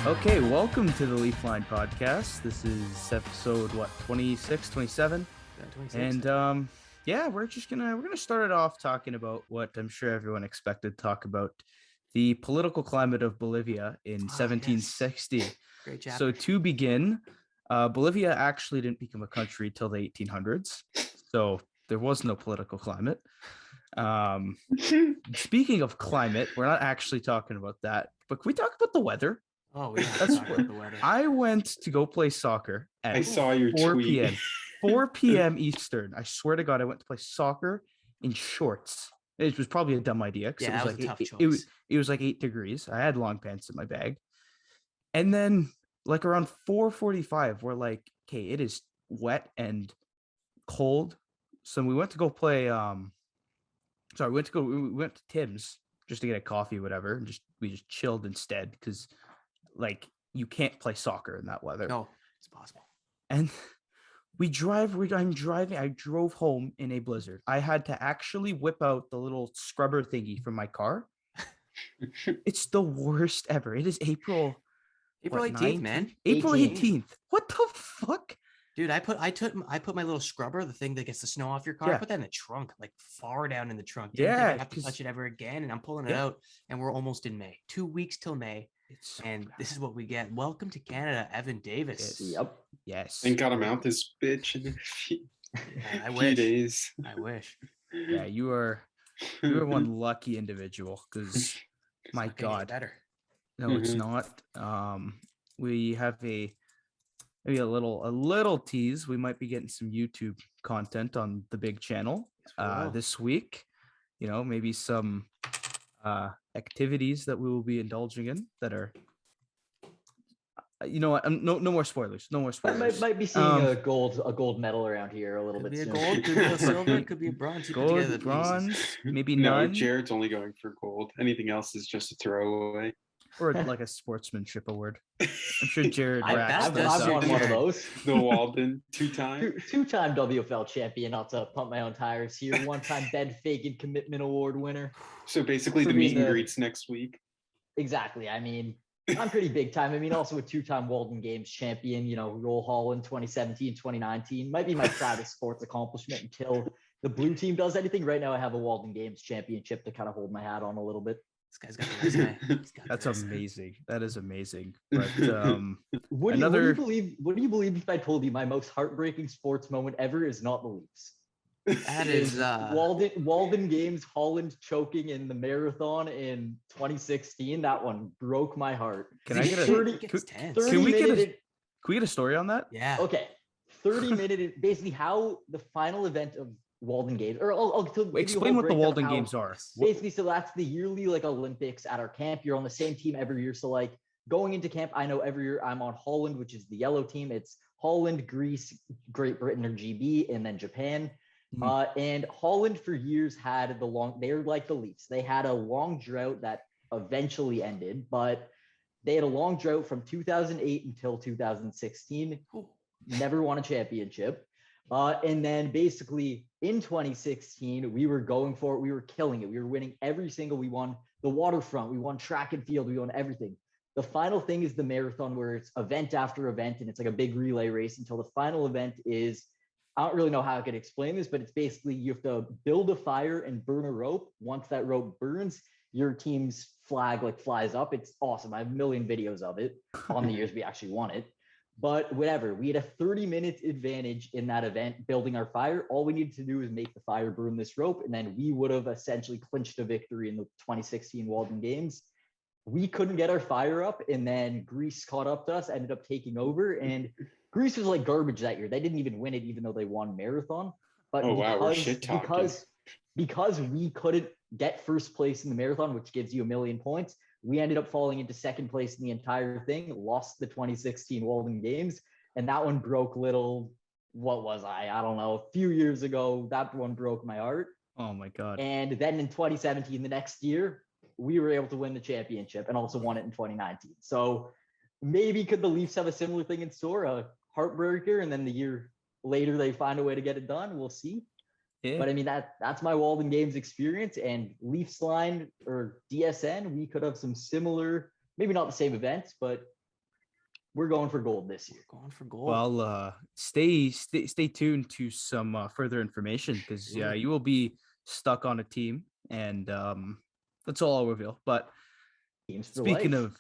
Okay, welcome to the Leaf Line podcast. This is episode 26, 27. Yeah, 26. And we're gonna start it off talking about what I'm sure everyone expected to talk about, the political climate of Bolivia in 1760. Yes. Great chapter. So to begin, Bolivia actually didn't become a country till the 1800s. So there was no political climate. Speaking of climate, we're not actually talking about that, but can we talk about the weather? Oh, we have to talk about the weather. I went to go play soccer at I saw your 4 tweet. p.m. 4 p.m. Eastern. I swear to God, I went to play soccer in shorts. It was probably a dumb idea because Yeah, it was that was a tough like choice. it was like 8 degrees. I had long pants in my bag, and then like around 4:45, we're like, okay, it is wet and cold. So we went to go play. We went to Tim's just to get a coffee, whatever, and we just chilled instead because like you can't play soccer in that weather. No, it's possible. And I'm driving. I drove home in a blizzard. I had to actually whip out the little scrubber thingy from my car. It's the worst ever. It is April 18th, man. April 18th. What the fuck? Dude, I put my little scrubber, the thing that gets the snow off your car. Yeah. I put that in the trunk, like far down in the trunk. Yeah, Didn't think I'd have to touch it ever again, and I'm pulling it out, and we're almost in May. 2 weeks till May. And this is what we get. Welcome to Canada, Evan Davis. Yes. Yes. Thank God I'm out this bitch in a few, I few wish. days. I wish. Yeah, you are one lucky individual because my It's not gonna get God. better. No, it's not. We have maybe a little tease. We might be getting some YouTube content on the big channel this week. You know, maybe some activities that we will be indulging in that are, you know what? No more spoilers. No more spoilers. Might be seeing a gold medal around here a little Could bit be a soon. gold, could be a silver, could be a bronze. You put together the Gold, pieces. bronze, maybe No, none, Jared's only going for gold. Anything else is just a throwaway. or like a sportsmanship award. I'm sure Jared racks I've those won up. one of those. The Walden two-time. Two-time WFL champion. Not to pump my own tires here. One-time Ben Fagan Commitment Award winner. So basically the meet and greets next week. Exactly. I mean, I'm pretty big time. I mean, also a two-time Walden Games champion, you know, Roll Hall in 2017, 2019. Might be my proudest sports accomplishment until the blue team does anything. Right now, I have a Walden Games championship to kind of hold my hat on a little bit. This guy's got the resume. That's amazing. That is amazing. But What do you believe if I told you my most heartbreaking sports moment ever is not the Leafs? That is Walden Games, Holland choking in the marathon in 2016. That one broke my heart. Can we get a story on that? Yeah. Okay. 30-minute, basically how the final event of Walden Games, or I'll explain what the Walden Games are. Basically, so that's the yearly like Olympics at our camp. You're on the same team every year. So like going into camp, I know every year I'm on Holland, which is the yellow team. It's Holland, Greece, Great Britain or GB, and then Japan. And Holland for years had they're like the Leafs. They had a long drought that eventually ended, but they had a long drought from 2008 until 2016. Never won a championship. And then basically in 2016, we were going for it. We were killing it. We were winning every single, we won the waterfront. We won track and field. We won everything. The final thing is the marathon where it's event after event. And it's like a big relay race until the final event is, I don't really know how I could explain this, but it's basically you have to build a fire and burn a rope. Once that rope burns, your team's flag like flies up. It's awesome. I have a million videos of it on the years we actually won it. But whatever, we had a 30-minute advantage in that event building our fire. All we needed to do is make the fire burn this rope, and then we would have essentially clinched a victory in the 2016 Walden Games. We couldn't get our fire up, and then Greece caught up to us, ended up taking over, and Greece was like garbage that year. They didn't even win it, even though they won marathon. But because we couldn't get first place in the marathon, which gives you 1 million points, we ended up falling into second place in the entire thing, lost the 2016 Walden Games, and that one broke little, what was I don't know, a few years ago, that one broke my heart. Oh my God. And then in 2017, the next year, we were able to win the championship and also won it in 2019. So maybe could the Leafs have a similar thing in store, a heartbreaker, and then the year later they find a way to get it done? We'll see. Yeah. But I mean, that's my Walden Games experience, and Leafs Line or DSN, we could have some similar, maybe not the same events, but we're going for gold this year. Going for gold. Well, stay tuned to some further information because Sure. you will be stuck on a team, and that's all I'll reveal. But Teams for speaking life. of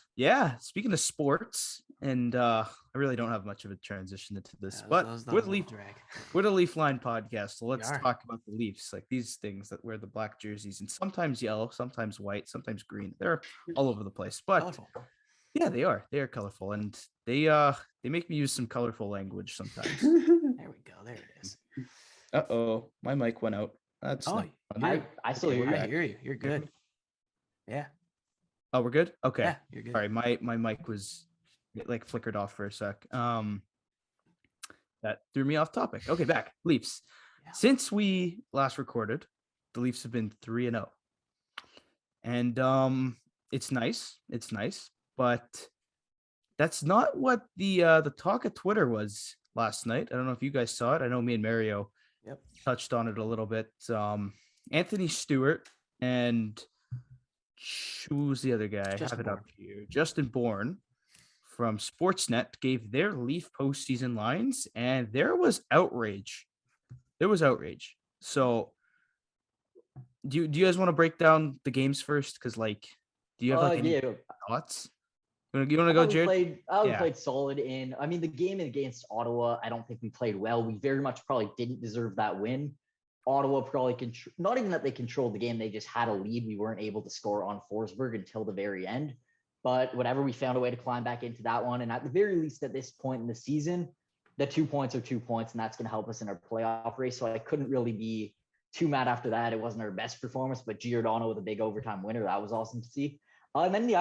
sports, and I really don't have much of a transition into this, That but was we're a the little drag. we're the Leaf Line podcast, so let's are. talk about the Leafs, like these things that wear the black jerseys and sometimes yellow, sometimes white, sometimes green. They're all over the place, but Colorful. yeah, they are colorful, and they make me use some colorful language sometimes. There we go. There it is. Uh-oh, my mic went out. That's Oh, not fun. I still Okay, hear we're you. I back. hear you. You're good. Yeah. Oh, we're good. Okay. Yeah, you're good. Sorry, my mic was it, like flickered off for a sec. That threw me off topic. Okay, back. Leafs. Yeah. Since we last recorded, the Leafs have been 3-0. And it's nice. It's nice, but that's not what the talk of Twitter was last night. I don't know if you guys saw it. I know me and Mario Yep. touched on it a little bit. Anthony Stewart and who was the other guy? I Justin have it up Bourne. here. Justin Bourne from Sportsnet gave their Leaf postseason lines, and there was outrage. There was outrage. So, do you guys want to break down the games first? Because do you have any Yeah. thoughts? You want to I go, thought we Jared? we played solid in. I mean, the game against Ottawa, I don't think we played well. We very much probably didn't deserve that win. Ottawa probably not even that they controlled the game, they just had a lead. We weren't able to score on Forsberg until the very end. But whatever, we found a way to climb back into that one. And at the very least, at this point in the season, the 2 points are 2 points, and that's going to help us in our playoff race. So I couldn't really be too mad after that. It wasn't our best performance, but Giordano with a big overtime winner, that was awesome to see. And then the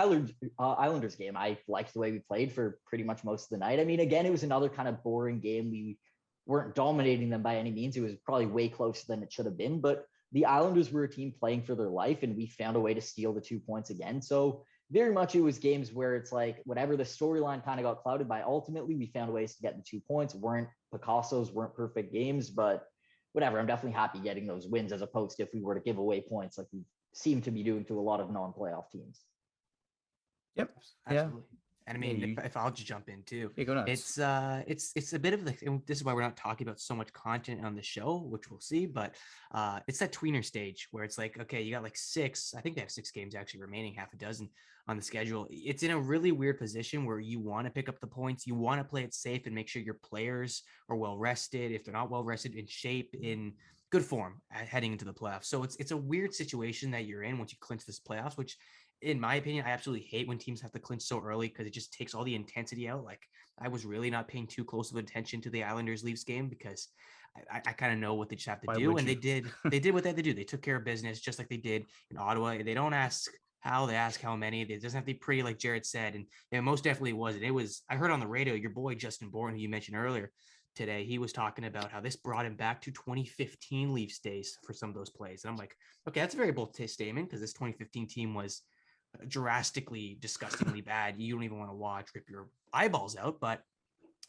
Islanders game, I liked the way we played for pretty much most of the night. I mean, again, it was another kind of boring game. We weren't dominating them by any means. It was probably way closer than it should have been, but the Islanders were a team playing for their life, and we found a way to steal the 2 points again. So very much it was games where it's like whatever the storyline kind of got clouded by, ultimately we found ways to get the 2 points. Weren't Picasso's, weren't perfect games, but whatever. I'm definitely happy getting those wins as opposed to if we were to give away points like we seem to be doing to a lot of non-playoff teams. Yep. Absolutely. And I mean, Yeah, if I'll just jump in too, go nuts. it's a bit of this is why we're not talking about so much content on the show, which we'll see, but it's that tweener stage where it's like, okay, you got like I think they have 6 games actually remaining, half a dozen on the schedule. It's in a really weird position where you want to pick up the points, you want to play it safe and make sure your players are well rested. If they're not well rested, in shape, in good form heading into the playoffs. So it's a weird situation that you're in once you clinch this playoffs, which in my opinion, I absolutely hate when teams have to clinch so early because it just takes all the intensity out. Like I was really not paying too close of attention to the Islanders Leafs game because I kind of know what they just have to do. And they did what they had to do. They took care of business just like they did in Ottawa. They don't ask how, they ask how many. It doesn't have to be pretty, like Jared said. And it most definitely wasn't. It was, I heard on the radio, your boy Justin Bourne, who you mentioned earlier today, he was talking about how this brought him back to 2015 Leafs days for some of those plays. And I'm like, okay, that's a very bold statement because this 2015 team was drastically, disgustingly bad. You don't even want to watch, rip your eyeballs out. But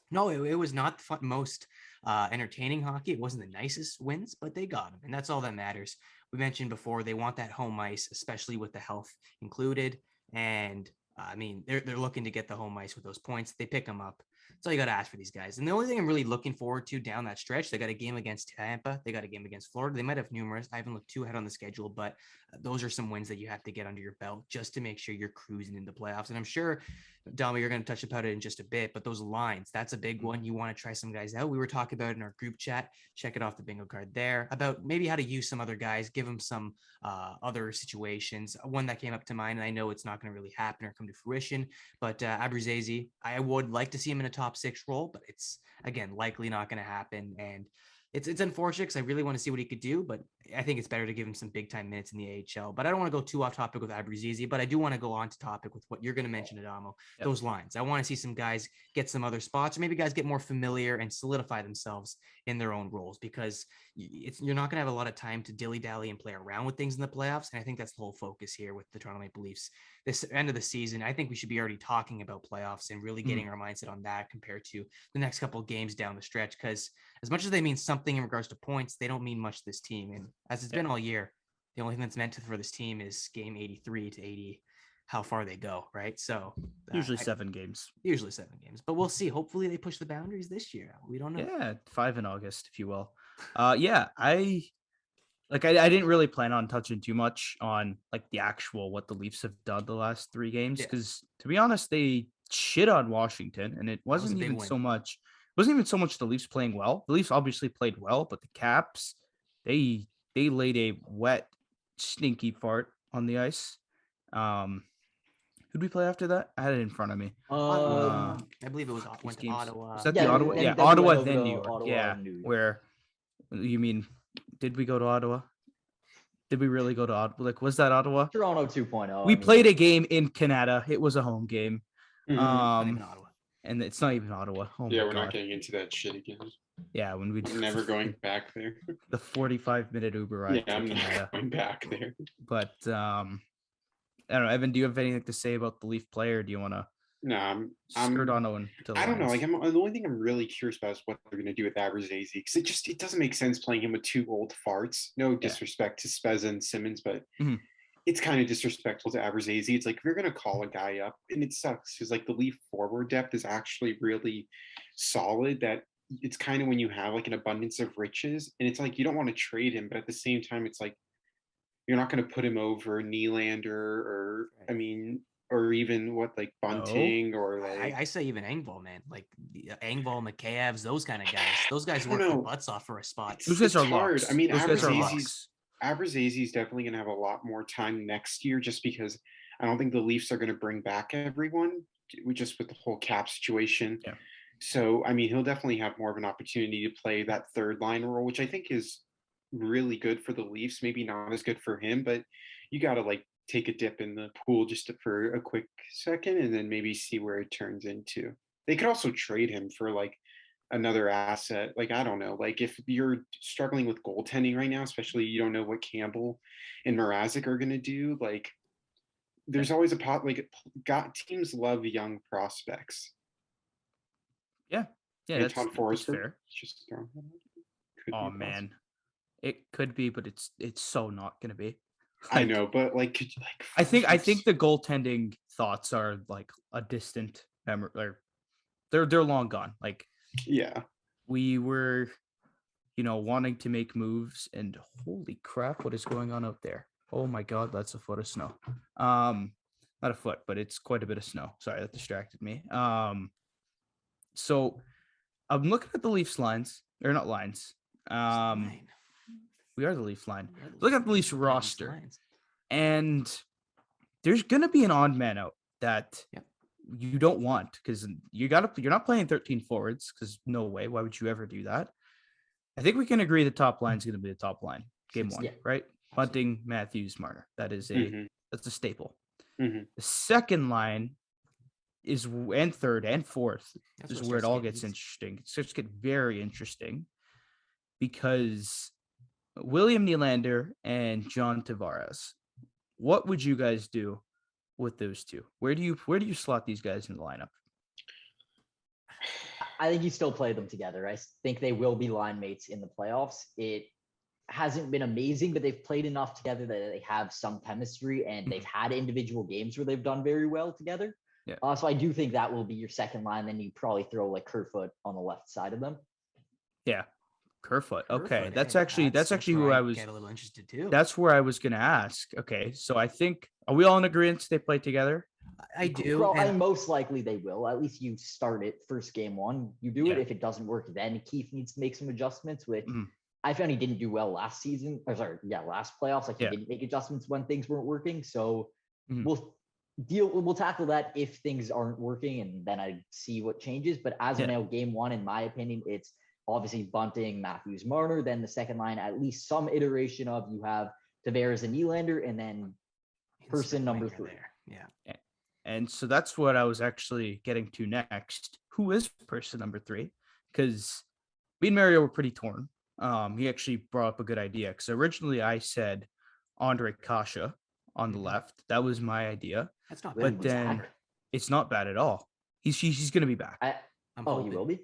no, it was not the most entertaining hockey. It wasn't the nicest wins, but they got them, and that's all that matters. We mentioned before they want that home ice, especially with the health included. And I mean, they're looking to get the home ice with those points. They pick them up. That's all you got to ask for these guys. And the only thing I'm really looking forward to down that stretch, they got a game against Tampa. They got a game against Florida. They might have numerous. I haven't looked too ahead on the schedule, but those are some wins that you have to get under your belt just to make sure you're cruising into playoffs. And I'm sure, Dama, you're going to touch about it in just a bit, but those lines, that's a big one. You want to try some guys out. We were talking about it in our group chat. Check it off the bingo card there about maybe how to use some other guys, give them some other situations. One that came up to mind, and I know it's not going to really happen or come to fruition, but Abruzzese, I would like to see him in a top 6 role, but it's, again, likely not going to happen. And it's unfortunate because I really want to see what he could do, but I think it's better to give him some big time minutes in the AHL. But I don't want to go too off topic with Abruzzese, but I do want to go on to topic with what you're going to mention, Adamo. Yep. Those lines. I want to see some guys get some other spots, or maybe guys get more familiar and solidify themselves in their own roles, because you're not going to have a lot of time to dilly-dally and play around with things in the playoffs. And I think that's the whole focus here with the Toronto Maple Leafs. This end of the season, I think we should be already talking about playoffs and really getting our mindset on that compared to the next couple of games down the stretch, because as much as they mean something in regards to points, they don't mean much to this team. And as it's been all year, the only thing that's meant for this team is game 83 to 80. how far they go, right? So Usually 7 games. Usually 7 games, but we'll see. Hopefully they push the boundaries this year. We don't know. Yeah, 5 in August, if you will. Yeah, I didn't really plan on touching too much on like the actual what the Leafs have done the last 3 games Yeah. because to be honest, they shit on Washington, and it was a wasn't big even win. so much. It wasn't even so much the Leafs playing well. The Leafs obviously played well, but the Caps, they laid a wet, stinky fart on the ice. Who'd we play after that? I had it in front of me. I believe it was These went to games. Ottawa. Was that Yeah, the Ottawa? then- Yeah, then we went Ottawa, over then to New York. Ottawa Yeah, and New York. where you mean? Did we go to Ottawa? Did we really go to Ottawa? Like, was that Ottawa? Toronto 2.0. We played a game in Canada. It was a home game. Mhm. Not even Ottawa. And it's not even Ottawa. Oh Yeah, my we're god. not getting into that shit again. Yeah, when we I'm never going back there. the 45-minute Uber ride Yeah, to I'm Canada. not going back there. But I don't know, Evan. Do you have anything to say about the Leaf player? Do you want to No, I'm skirt on to the I don't know. lines? Like, the only thing I'm really curious about is what they're going to do with Aberzazy because it doesn't make sense playing him with 2 old farts. No disrespect to Spezza and Simmons, but Mhm. it's kind of disrespectful to Aberzazy. It's like if you're going to call a guy up, and it sucks because like the Leaf forward depth is actually really solid. That it's kind of when you have like an abundance of riches, and it's like you don't want to trade him, but at the same time, it's like you're not going to put him over Nylander or Right. I mean. Or even like Bunting or like I say even Engvall, man. Like the Engvall, McCabe's, those kind of guys. Those guys I don't work their know. butts off for a spot. Those guys It's are hard. locks. I mean, Those guys are Aberzazy's locks. is definitely going to have a lot more time next year, just because I don't think the Leafs are going to bring back everyone, just with the whole cap situation. Yeah. So, I mean, he'll definitely have more of an opportunity to play that third line role, which I think is really good for the Leafs. Maybe not as good for him, but you got to like take a dip in the pool for a quick second and then maybe see where it turns into. They could also trade him for like another asset. Like, I don't know, like if you're struggling with goaltending right now, especially you don't know what Campbell and Mrazek are going to do, like there's always a pot, like teams love young prospects. Yeah, And that's Todd Forsberg, fair. just throwing that out. Could Oh be man, it could be, but it's so not gonna be. I Like, know, but like, could you, like I think Forsberg's- the goaltending thoughts are like a distant memory. Or they're long gone. Like yeah. we were, wanting to make moves, and holy crap, what is going on out there? Oh my god, that's a foot of snow. Not a foot, but it's quite a bit of snow. Sorry, that distracted me. So I'm looking at the Leafs lines, or not lines. Fine. We are the Leafs line. Yeah, Look at the Leafs Leafs roster, lines. and there's gonna be an odd man out that Yep. you don't want because you're not playing 13 forwards because no way. Why would you ever do that? I think we can agree the top line is going to be the top line game one, Yeah. right? Bunting, Matthews, Marner. That is Mhm. that's a staple. Mhm. The second line and third and fourth That's is where it where it starts to all get gets heated. interesting. It starts to get very interesting because William Nylander and John Tavares. What would you guys do with those two? Where do you slot these guys in the lineup? I think you still play them together. I think they will be line mates in the playoffs. It hasn't been amazing, but they've played enough together that they have some chemistry, and they've had individual games where they've done very well together. Yeah. So I do think that will be your second line. Then you probably throw like Kerfoot on the left side of them. Yeah, Kerfoot. Okay, Kerfoot, that's eh? actually who where I was. get a little interested too. That's where I was going to ask. Okay, so I think are we all in agreement they play together? I do. Well, and most likely they will. At least you start it first game one. You do it. Yeah. If it doesn't work, then Keefe needs to make some adjustments, which Mhm. I found he didn't do well last season. Or sorry, last playoffs. Like he Yeah. didn't make adjustments when things weren't working. So Mhm. we'll tackle that if things aren't working, and then I see what changes. But as of Yeah. now, game one, in my opinion, it's obviously Bunting, Matthews, Marner. Then the second line, at least some iteration of you have Tavares and Nylander, and then person number Winger 3. there. Yeah. And so that's what I was actually getting to next. Who is person number 3? Because me and Mario were pretty torn. He actually brought up a good idea because originally I said Andre Kasha on the Mhm. left. That was my idea, That's not Really? bad. but then Back? it's not bad at all. He's going to be back. I'm Oh, hoping. he will be.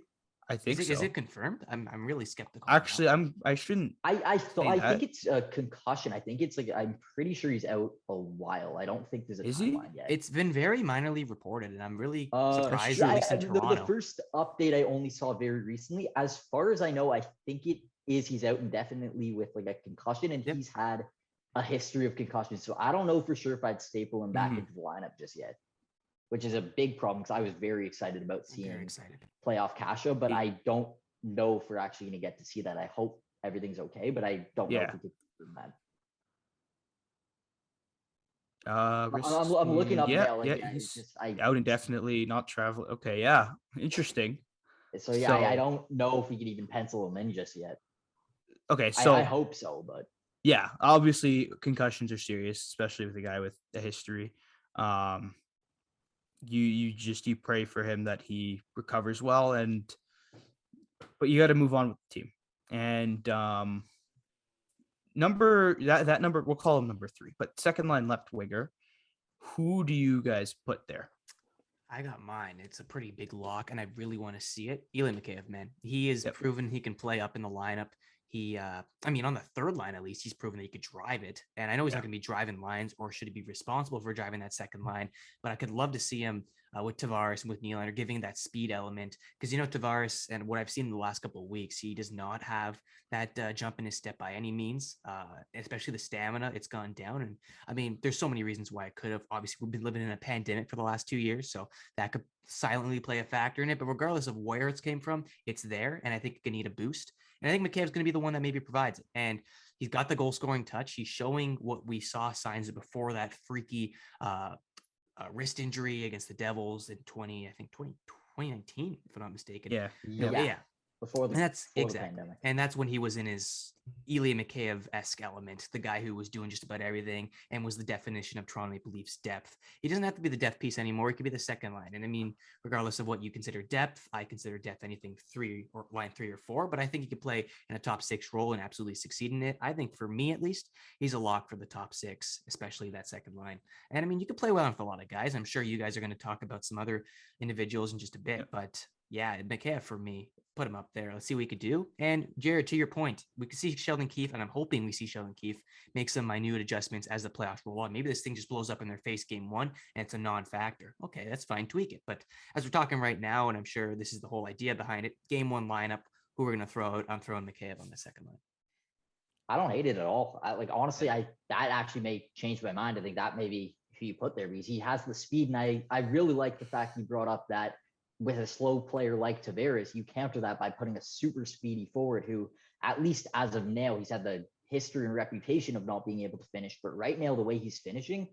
I think Is so. it confirmed? I'm really skeptical. on that Actually, one. I shouldn't. I Say think that. it's a concussion. I think it's like I'm pretty sure he's out a while. I don't think there's a Is he? timeline yet. It's been very minorly reported, and I'm really surprised, true. at least in the Toronto. first update I only saw very recently. As far as I know, I think it is he's out indefinitely with like a concussion, and Yep. he's had a history of concussions. So I don't know for sure if I'd staple him back Mhm. into the lineup just yet, which is a big problem because I was very excited about I'm very seeing excited. playoff Kasha, but He- I don't know if we're actually going to get to see that. I hope everything's okay, but I don't know Yeah. if we could confirm that. Risks I'm looking up yeah, now. Like, yeah, yeah, it's he's just I. out indefinitely, not travel. Okay, yeah, interesting. So yeah, I don't know if we could even pencil him in just yet. Okay, I so hope so, but yeah, obviously concussions are serious, especially with a guy with a history. Um, you pray for him that he recovers well, but you got to move on with the team. And that number, we'll call him number 3, but second line left winger. Who do you guys put there? I got mine. It's a pretty big lock, and I really want to see it. Eli Mikheyev, man, he has Yep. proven he can play up in the lineup. He, I mean, on the third line at least, he's proven that he could drive it. And I know he's Yeah. not going to be driving lines, or should he be responsible for driving that second line? But I could love to see him with Tavares and with Nylander giving that speed element, because Tavares and what I've seen in the last couple of weeks, he does not have that jump in his step by any means. Especially the stamina, it's gone down. And I mean, there's so many reasons why it could have. Obviously, we've been living in a pandemic for the last 2 years, so that could silently play a factor in it. But regardless of where it's came from, it's there, and I think it can need a boost. And I think Mikheyev's going to be the one that maybe provides it. And he's got the goal scoring touch. He's showing what we saw signs of before that freaky wrist injury against the Devils in 2019, if I'm not mistaken. Yeah. Yeah. before And that's the exactly. pandemic. And that's when he was in his Ilya Mikheyev-esque element, the guy who was doing just about everything and was the definition of Toronto Maple Leafs depth. He doesn't have to be the depth piece anymore. He could be the second line. And I mean, regardless of what you consider depth, I consider depth anything 3 or line 3 or 4, but I think he could play in a top 6 role and absolutely succeed in it. I think for me, at least, he's a lock for the top 6, especially that second line. And I mean, you could play well with a lot of guys. I'm sure you guys are going to talk about some other individuals in just a bit, but yeah, Mikheyev for me, put him up there. Let's see what we could do. And Jared, to your point, we could see Sheldon Keefe, and I'm hoping we see Sheldon Keefe make some minute adjustments as the playoffs roll on. Maybe this thing just blows up in their face game 1 and it's a non-factor. Okay, that's fine. Tweak it. But as we're talking right now, and I'm sure this is the whole idea behind it, game 1 lineup, who we're going to throw out, I'm throwing Mikheyev on the second line. I don't hate it at all. Honestly, that actually may change my mind. I think that may be who you put there because he has the speed, and I really like the fact you brought up that with a slow player like Tavares, you counter that by putting a super speedy forward who, at least as of now, he's had the history and reputation of not being able to finish. But right now, the way he's finishing,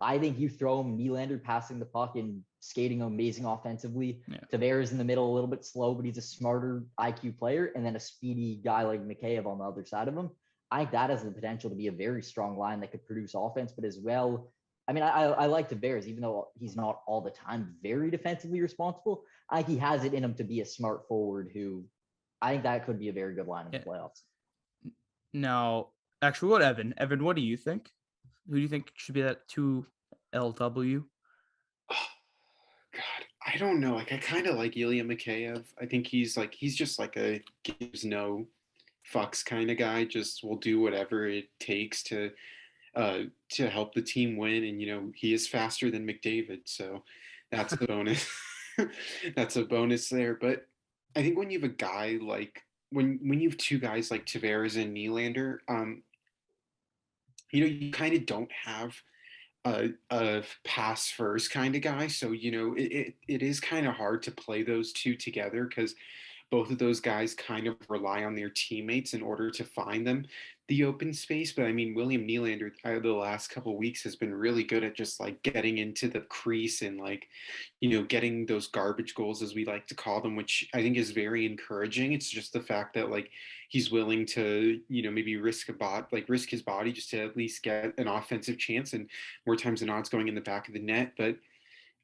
I think you throw him Nylander passing the puck and skating amazing offensively. Yeah. Tavares in the middle, a little bit slow, but he's a smarter IQ player. And then a speedy guy like Mikheyev on the other side of him. I think that has the potential to be a very strong line that could produce offense, but as well, I mean, I like Tavares, even though he's not all the time very defensively responsible. I think he has it in him to be a smart forward who I think that could be a very good line in the playoffs. Now, actually, what Evan? Evan, what do you think? Who do you think should be that 2LW? Oh, God, I don't know. Like, I kind of like Ilya Mikheyev. I think he's just like a gives no fucks kind of guy. Just will do whatever it takes to help the team win. And he is faster than McDavid, so that's a bonus. That's a bonus there. But I think when you have a guy like when you have 2 guys like Tavares and Nylander, you kind of don't have a pass first kind of guy. So it is kind of hard to play those 2 together because both of those guys kind of rely on their teammates in order to find them the open space. But I mean, William Nylander the last couple of weeks has been really good at just like getting into the crease and like, getting those garbage goals, as we like to call them, which I think is very encouraging. It's just the fact that like he's willing to, maybe risk his body just to at least get an offensive chance, and more times than not, it's going in the back of the net. But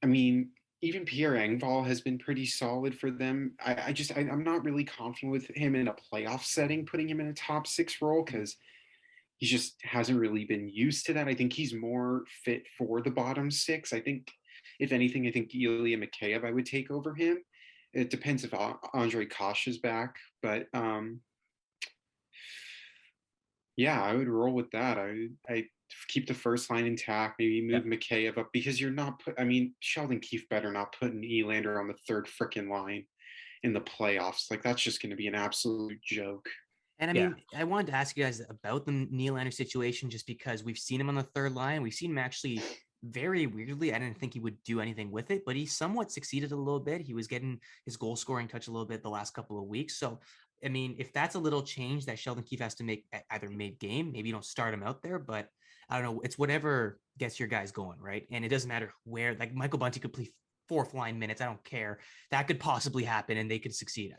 I mean, even Pierre Engvall has been pretty solid for them. I'm not really confident with him in a playoff setting, putting him in a top 6 role because he just hasn't really been used to that. I think he's more fit for the bottom 6. I think, if anything, I think Ilya Mikheyev I would take over him. it depends if Andre Kosh is back, but yeah, I would roll with that. I keep the first line intact, maybe move Mikheyev up, because you're not Sheldon Keefe better not put an Elander on the third frickin' line in the playoffs. Like, that's just going to be an absolute joke. And I mean, I wanted to ask you guys about the Nylander situation, just because we've seen him on the third line. We've seen him actually very weirdly. I didn't think he would do anything with it, but he somewhat succeeded a little bit. He was getting his goal scoring touch a little bit the last couple of weeks. So, I mean, if that's a little change that Sheldon Keefe has to make either mid-game, maybe you don't start him out there, but I don't know. It's whatever gets your guys going, right? And it doesn't matter where, like Michael Bunty could play fourth line minutes. I don't care. That could possibly happen and they could succeed.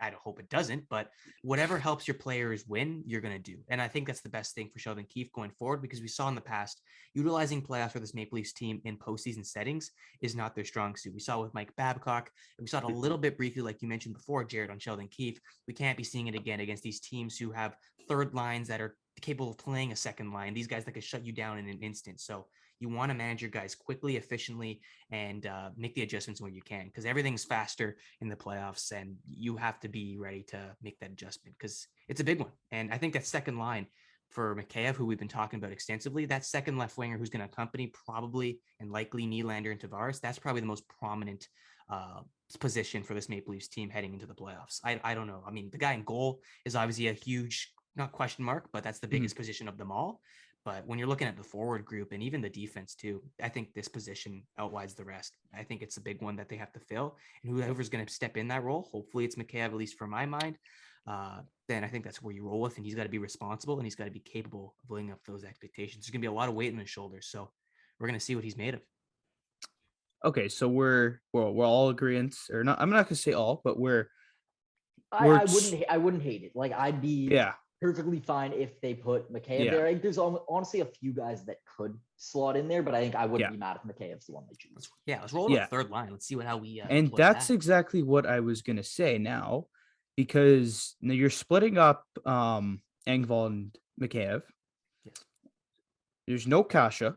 I don't hope it doesn't, but whatever helps your players win, you're going to do. And I think that's the best thing for Sheldon Keefe going forward, because we saw in the past, utilizing playoffs for this Maple Leafs team in postseason settings is not their strong suit. We saw it with Mike Babcock, and we saw it a little bit briefly, like you mentioned before, Jared, on Sheldon Keefe. We can't be seeing it again against these teams who have third lines that are capable of playing a second line. These guys that could shut you down in an instant. So you want to manage your guys quickly, efficiently, and make the adjustments when you can, because everything's faster in the playoffs, and you have to be ready to make that adjustment because it's a big one. And I think that second line for Mikheyev, who we've been talking about extensively, that second left winger who's going to accompany probably and likely Nylander and Tavares, that's probably the most prominent position for this Maple Leafs team heading into the playoffs. I don't know. I mean, the guy in goal is obviously a huge, not question mark, but that's the biggest position of them all. But when you're looking at the forward group and even the defense too, I think this position outwides the rest. I think it's a big one that they have to fill. And whoever's going to step in that role, hopefully it's Mikheyev, at least for my mind, then I think that's where you roll with. And he's got to be responsible and he's got to be capable of living up to those expectations. There's going to be a lot of weight on his shoulders. So we're going to see what he's made of. Okay, so we're all agreeing, or not. I'm not going to say all, but I wouldn't hate it. Like, I'd be perfectly fine if they put Mikheyev there. Like, there's honestly a few guys that could slot in there, but I think I wouldn't be mad if Mikheyev's the one they choose. Let's roll with the third line. Let's see how we and that's exactly what I was gonna say now, because now you're splitting up Engvall and Mikheyev. Yes. There's no Kasha,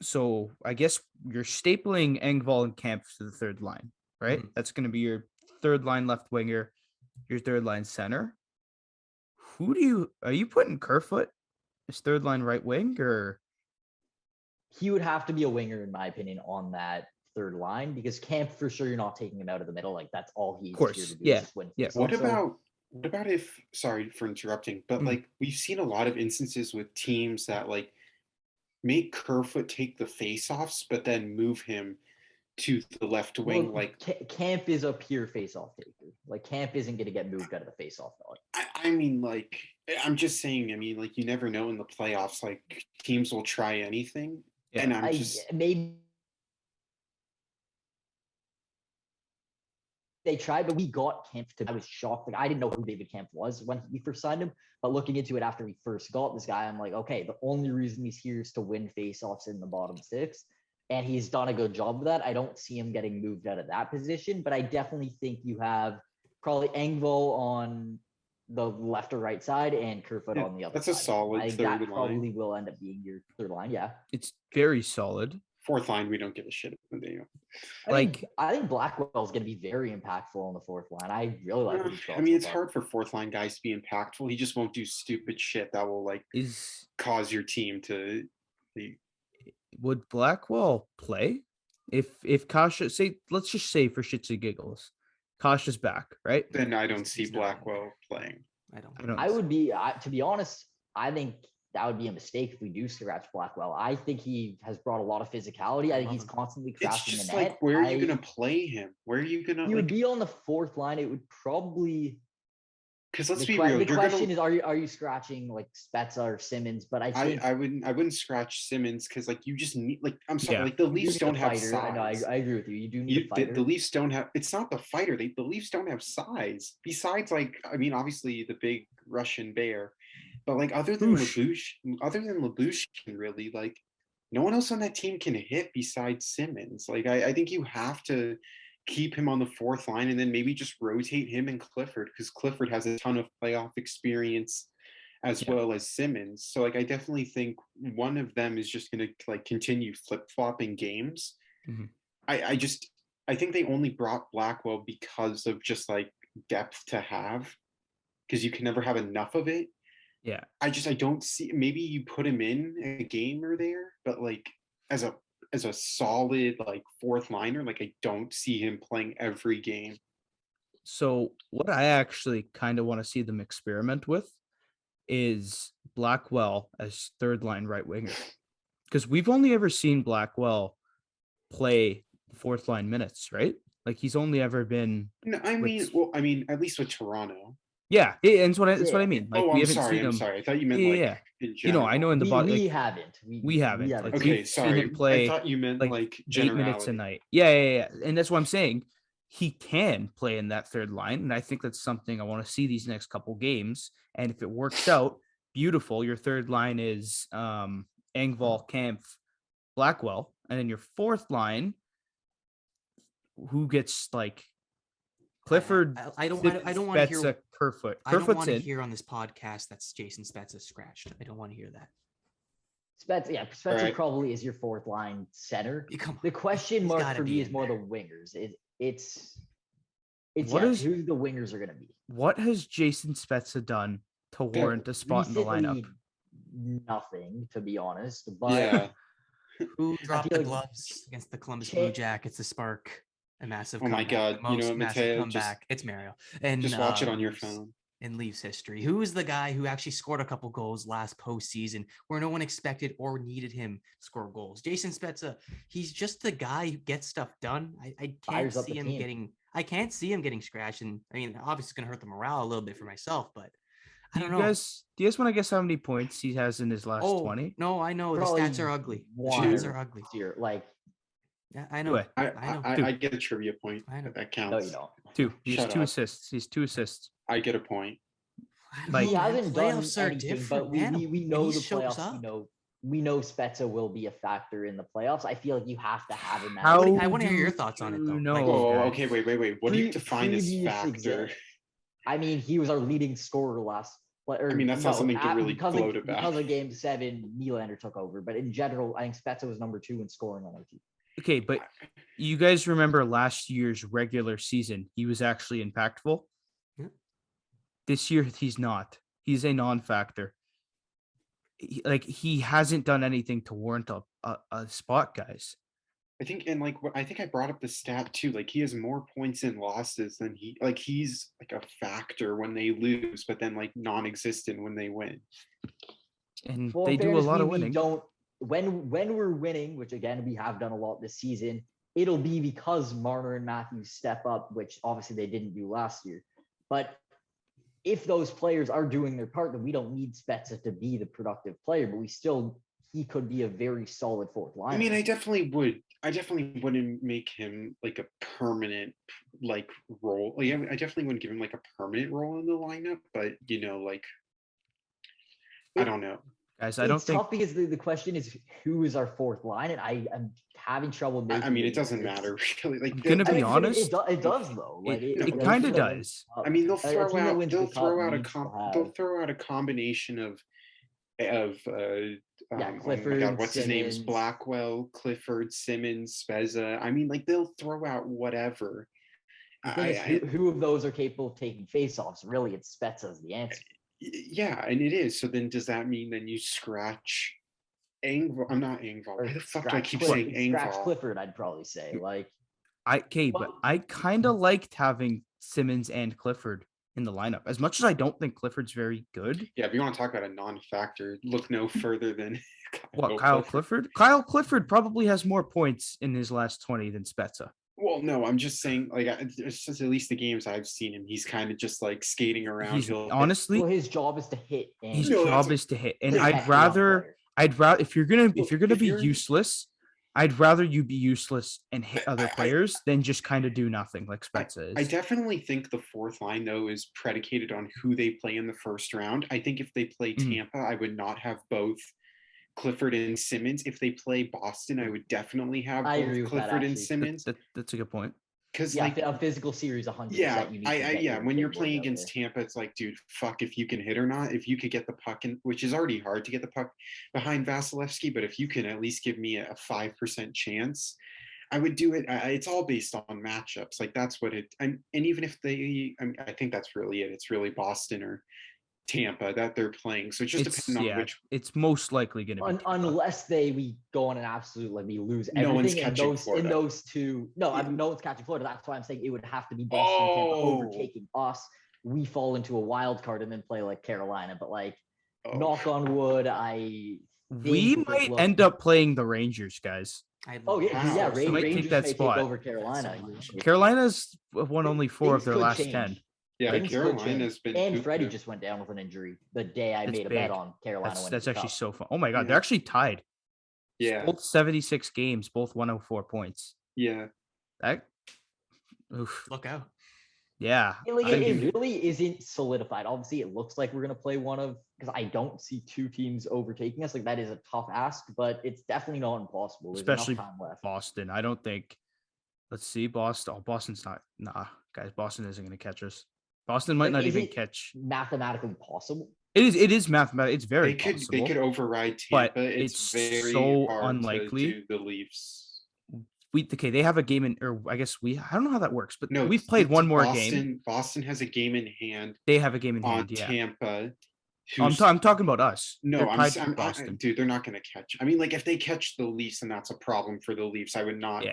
so I guess you're stapling Engvall and Kampf to the third line, right? That's gonna be your third line left winger, your third line center. Are you putting Kerfoot as third line right wing, or? He would have to be a winger, in my opinion, on that third line, because Camp, for sure, you're not taking him out of the middle. Like, that's all he's here to do. Yeah. Just win. Yeah. What about if, sorry for interrupting, but like, we've seen a lot of instances with teams that like make Kerfoot take the face-offs, but then move him to the left wing. Like, Camp is a pure face-off taker. Like, Camp isn't going to get moved out of the face-off dog. I mean, like, I'm just saying, I mean, like, you never know in the playoffs, like, teams will try anything. Yeah. And maybe they tried, but we got Camp I was shocked. Like, I didn't know who David Camp was when we first signed him, but looking into it after we first got this guy, I'm like, okay, the only reason he's here is to win face-offs in the bottom six. And he's done a good job of that. I don't see him getting moved out of that position, but I definitely think you have probably Engvall on the left or right side and Kerfoot on the other side. That's a solid third line. That probably will end up being your third line, yeah. It's very solid. Fourth line, we don't give a shit about the I think Blackwell is going to be very impactful on the fourth line. I really like what he's got. I mean, it's hard for fourth line guys to be impactful. He just won't do stupid shit that will cause your team to be. Would Blackwell play if Kasha, let's just say for shits and giggles, Kasha's back, right? Then I don't see Blackwell playing. I would be, to be honest, I think that would be a mistake if we do scratch Blackwell. I think he has brought a lot of physicality. I think he's constantly crashing the net. Like, where are you going to play him? Where are you going to? He would be on the fourth line. It would probably. Because let's be real. The question is, are you scratching like Spezza or Simmons? But I think I wouldn't scratch Simmons because like you just need like like the Leafs don't have size. No, I agree with you. You do need a fighter. The Leafs don't have. It's not the fighter. The Leafs don't have size. Besides, like, I mean, obviously the big Russian bear, but like other than Lyubushkin, really, like no one else on that team can hit besides Simmons. Like I think you have to keep him on the fourth line and then maybe just rotate him and Clifford, because Clifford has a ton of playoff experience as well as Simmons. So like I definitely think one of them is just going to like continue flip-flopping games. I I think they only brought Blackwell because of just like depth to have, because you can never have enough of it. Yeah. I don't see, maybe you put him in a game or there, but like as a solid like fourth liner, like I don't see him playing every game. So what I actually kind of want to see them experiment with is Blackwell as third line right winger. Because we've only ever seen Blackwell play fourth line minutes, right? Like he's only ever been No, I with mean, at least with Toronto. yeah, and that's what I Yeah. mean. Like Oh, we I'm haven't sorry. seen I'm him. sorry. I thought you meant Yeah, like yeah. in You know, general. I know in the We body we like haven't. we haven't. Like Okay, we've seen him sorry. play I thought you meant like 8 minutes a generality. night. Yeah. And that's what I'm saying. He can play in that third line, and I think that's something I want to see these next couple games. And if it works out, beautiful. Your third line is Engvall, Kampf, Blackwell, and then your fourth line, who gets like Clifford, I don't want to hear. Spezza, Kerfoot. I don't Kerfoot's want to in. hear on this podcast that's Jason Spezza scratched. I don't want to hear that. Spezza Right. probably is your fourth line center. Come on. The question He's mark gotta for be me is in more there. the wingers. It's What is- who the wingers are going to be. What has Jason Spezza done to warrant a spot in the lineup? Recently, nothing, to be honest. But Yeah. Who dropped feel the like gloves against the Columbus Cha- Blue Jackets to spark a massive Oh my comeback? God, The you know most what, massive Mateo, comeback. It's Mario. And Just watch it on your leaves- phone. in Leafs history. Who is the guy who actually scored a couple goals last postseason where no one expected or needed him to score goals? Jason Spezza. He's just the guy who gets stuff done. I can't Fires up see the him team. getting. I can't see him getting scratched. And I mean, obviously, it's going to hurt the morale a little bit for myself, but I Do don't you know. guys want to guess how many points he has in his last 20? No, I know probably the stats are ugly. The one stats are ugly. year. Like, Yeah, I know. Do it. I know. Two. I get a trivia point. I know. That counts. no, you don't. 2. He has Shut 2 up. assists. He's 2 assists. I get a point. I don't Like- He know, man. hasn't done Playoffs are anything, different, but man. we When know he the shows playoffs. up. We know Spezza will be a factor in the playoffs. I feel like you have to have him. How I wanna hear your thoughts on it, though. No, Like- Oh, guys. okay. Wait. What do you define as Previous factor? I mean, he was our leading scorer last. I mean, that's not something to really because gloat about. Because of Game 7, Nylander took over. But in general, I think Spezza was number 2 in scoring on our team. Okay, but you guys remember last year's regular season? He was actually impactful. Yeah. This year, he's not. He's a non-factor. He hasn't done anything to warrant a spot, guys. I think, and like, I think I brought up the stat too. Like, he has more points in losses than he's like a factor when they lose, but then like non-existent when they win. And Well, they in do a fairness, lot of we winning. don't when we're winning, which again we have done a lot this season. It'll be because Marner and Matthews step up, which obviously they didn't do last year. But if those players are doing their part, then we don't need Spezza to be the productive player, but he could be a very solid fourth line. I mean, I definitely wouldn't make him like a permanent like role. Like, I definitely wouldn't give him like a permanent role in the lineup, but like, I don't know. Guys, I don't it's think tough because the question is who is our fourth line, and I am having trouble making. I mean, it doesn't matter really. Like, I'm gonna I be mean, honest. It does though. Like It no, kind of feel like does. I mean, they'll a throw team that out wins the cup needs to they'll throw out a combination of oh my Clifford, God, what's his name's Simmons. Blackwell, Clifford, Simmons, Spezza. I mean, like, they'll throw out whatever. The thing is, who of those are capable of taking faceoffs? Really, it's Spezza's the answer. Yeah, and it is. So then does that mean then you scratch Engvall? I'm not Engvall. Or Why the fuck do I scratch keep Clifford- saying Scratch Engvall? Clifford, I'd probably say. Like, But Well- I kind of liked having Simmons and Clifford in the lineup. As much as I don't think Clifford's very good. Yeah, if you want to talk about a non-factor, look no further than Kyle Clifford? Kyle Clifford probably has more points in his last 20 than Spezza. Well, no, I'm just saying, like, it's just at least the games I've seen him, he's kind of just like skating around. He's He'll honestly, his job is to hit. And his No, job that's- is to hit. And Yeah, I'd rather if you're gonna Look, be you're- useless, I'd rather you be useless and hit other players than just kind of do nothing like Spezza I is. definitely think the fourth line, though, is predicated on who they play in the first round. I think if they play Mhm. Tampa, I would not have both Clifford and Simmons. If they play Boston, I would definitely have I both agree with that, Clifford and actually. Simmons. That's a good point. Because, Yeah, like, a physical series, 100%. yeah, You need to get your when you're big boys playing out against there. Tampa, it's like, dude, fuck if you can hit or not. If you could get the puck in, which is already hard to get the puck behind Vasilevsky, but if you can at least give me a 5% chance, I would do it. It's all based on matchups. Like that's what it. And even if they, I think that's really it. It's really Boston or Tampa that they're playing. So it just depends on which. It's most likely going to be Tampa. Unless we go on an absolute we lose No one's everything catching Florida. in those two. No, I mean, no one's catching Florida. That's why I'm saying it would have to be Boston and Tampa overtaking us. We fall into a wild card and then play like Carolina. But knock on wood, we might end up playing the Rangers, guys. Rangers may take over Carolina. Carolina's won only 4 of their last 10. Yeah, Carolina's been. And Freddie just went down with an injury the day I made a bet on Carolina. That's actually so fun. Oh my God, they're actually tied. Yeah, both 76 games, both 104 points. Yeah, look out. Yeah, it really isn't solidified. Obviously, it looks like we're gonna play because I don't see 2 teams overtaking us. That is a tough ask, but it's definitely not impossible. There's especially enough time left. Boston. I don't think. Let's see, Boston. Oh, Boston's not. Nah, guys, Boston isn't gonna catch us. Boston might not even catch. Mathematically possible. It is. It is mathematically. It's very possible. They could override Tampa. But it's very so hard unlikely. To do the Leafs. They have a game in, or I guess I don't know how that works, but no, we've played one more game. Boston has a game in hand. They have a game in hand. Yeah. Tampa. I'm talking about us. No, I'm Boston. Dude, they're not going to catch. I mean, if they catch the Leafs, then that's a problem for the Leafs. I would not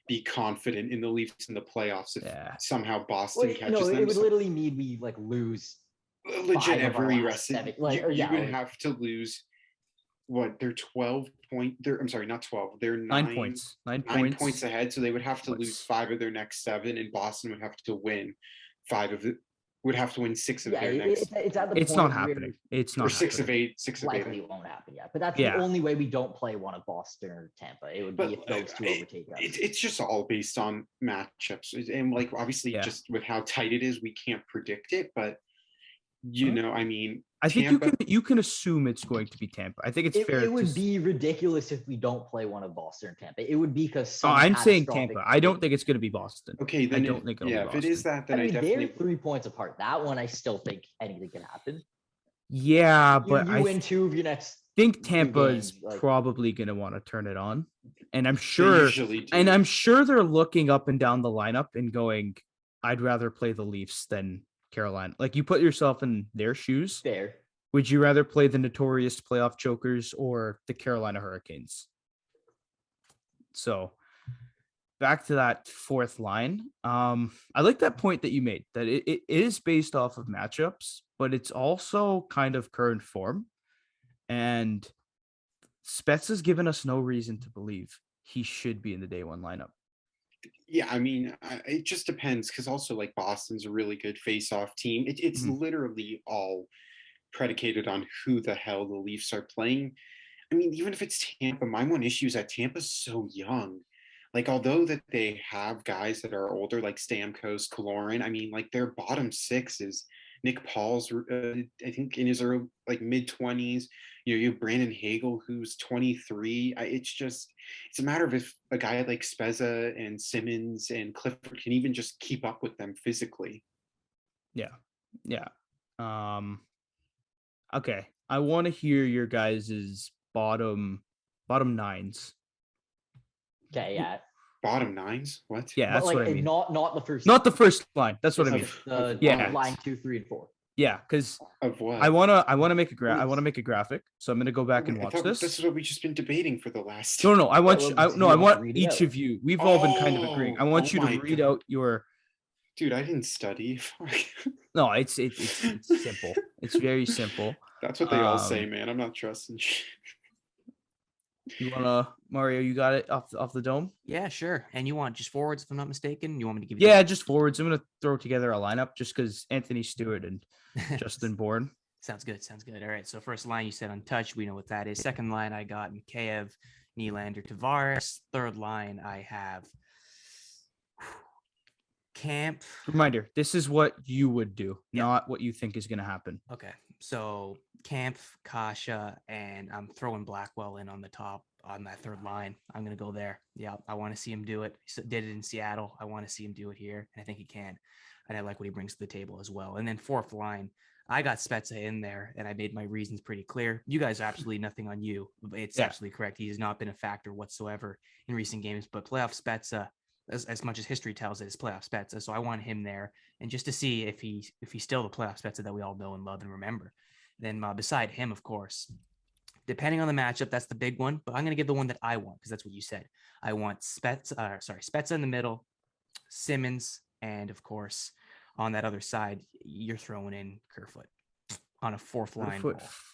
be confident in the Leafs in the playoffs if somew Boston catches them. It would literally need we lose legit every rest. You would have to lose. What they're 12 point. I'm sorry, not 12. They're 9 points. 9 points ahead. So they would have to lose 5 of their next 7, and Boston would have to win 5 of it. Would have to win 6 of their next. It's not happening. It's not. Or 6 of 8. 6 of 8. Likely won't happen yet. But that's the only way we don't play one of Boston or Tampa. It would be if those 2 overtake us. It's just all based on matchups, and obviously, just with how tight it is, we can't predict it. But I mean, I think you can assume it's going to be Tampa. I think it's fair. It would be ridiculous if we don't play one of Boston or Tampa. It would be because I'm saying Tampa. I don't think it's going to be Boston. Okay, then I don't think it'll be Boston. If it is that, then I definitely. They're 3 points apart. That one, I still think anything can happen. Yeah, but you win 2 of your next. I think Tampa is probably going to want to turn it on, and I'm sure. And I'm sure they're looking up and down the lineup and going, "I'd rather play the Leafs than Carolina." You put yourself in their shoes. Fair. Would you rather play the notorious playoff chokers or the Carolina Hurricanes? So back to that 4th line. I like that point that you made, that it is based off of matchups, but it's also kind of current form. And Spets has given us no reason to believe he should be in the day 1 lineup. Yeah, I mean, it just depends, because also Boston's a really good face-off team. It's literally all predicated on who the hell the Leafs are playing. I mean, even if it's Tampa, my one issue is that Tampa's so young. Although that they have guys that are older, like Stamkos, Kaloran, I mean, their bottom 6 is Nick Paul's, I think, in his early, mid-20s. You have Brandon Hagel, who's 23. It's a matter of if a guy like Spezza and Simmons and Clifford can even just keep up with them physically. Yeah. Okay, I want to hear your guys' bottom 9s. Okay, yeah. Bottom 9s? What? Yeah, that's what I mean. Not the first. Not the first line. That's what I mean. Line 2, 3, and 4. Yeah, because of what? I wanna make a graphic. So I'm gonna go back and watch this. This is what we've just been debating for the last. No. I want each of you. We've all been kind of agreeing. I want you to read out your. Dude, I didn't study. No, it's simple. It's very simple. That's what they all say, man. I'm not trusting you. You wanna, Mario? You got it off the dome? Yeah, sure. And you want just forwards, if I'm not mistaken? You want me to give you? Yeah, just forwards. I'm gonna throw together a lineup just because Anthony Stewart and Justin Bourne. Sounds good. All right. So first line, you said untouched. We know what that is. Second line, I got Mikheyev, Nylander, Tavares. Third line, I have Camp. Reminder: this is what you would do, not what you think is going to happen. Okay. So Camp, Kasha, and I'm throwing Blackwell in on the top on that third line. I'm going to go there. Yeah, I want to see him do it. He did it in Seattle. I want to see him do it here, and I think he can. And I like what he brings to the table as well. And then 4th line, I got Spezza in there, and I made my reasons pretty clear. You guys are absolutely nothing on you. It's absolutely correct. He has not been a factor whatsoever in recent games, but playoff Spezza, as much as history tells it, is playoff Spezza. So I want him there, and just to see if he's still the playoff Spezza that we all know and love and remember. Then beside him, of course, depending on the matchup, that's the big one. But I'm going to give the one that I want because that's what you said. I want Spezza in the middle, Simmons, and of course, on that other side, you're throwing in Kerfoot on a fourth line.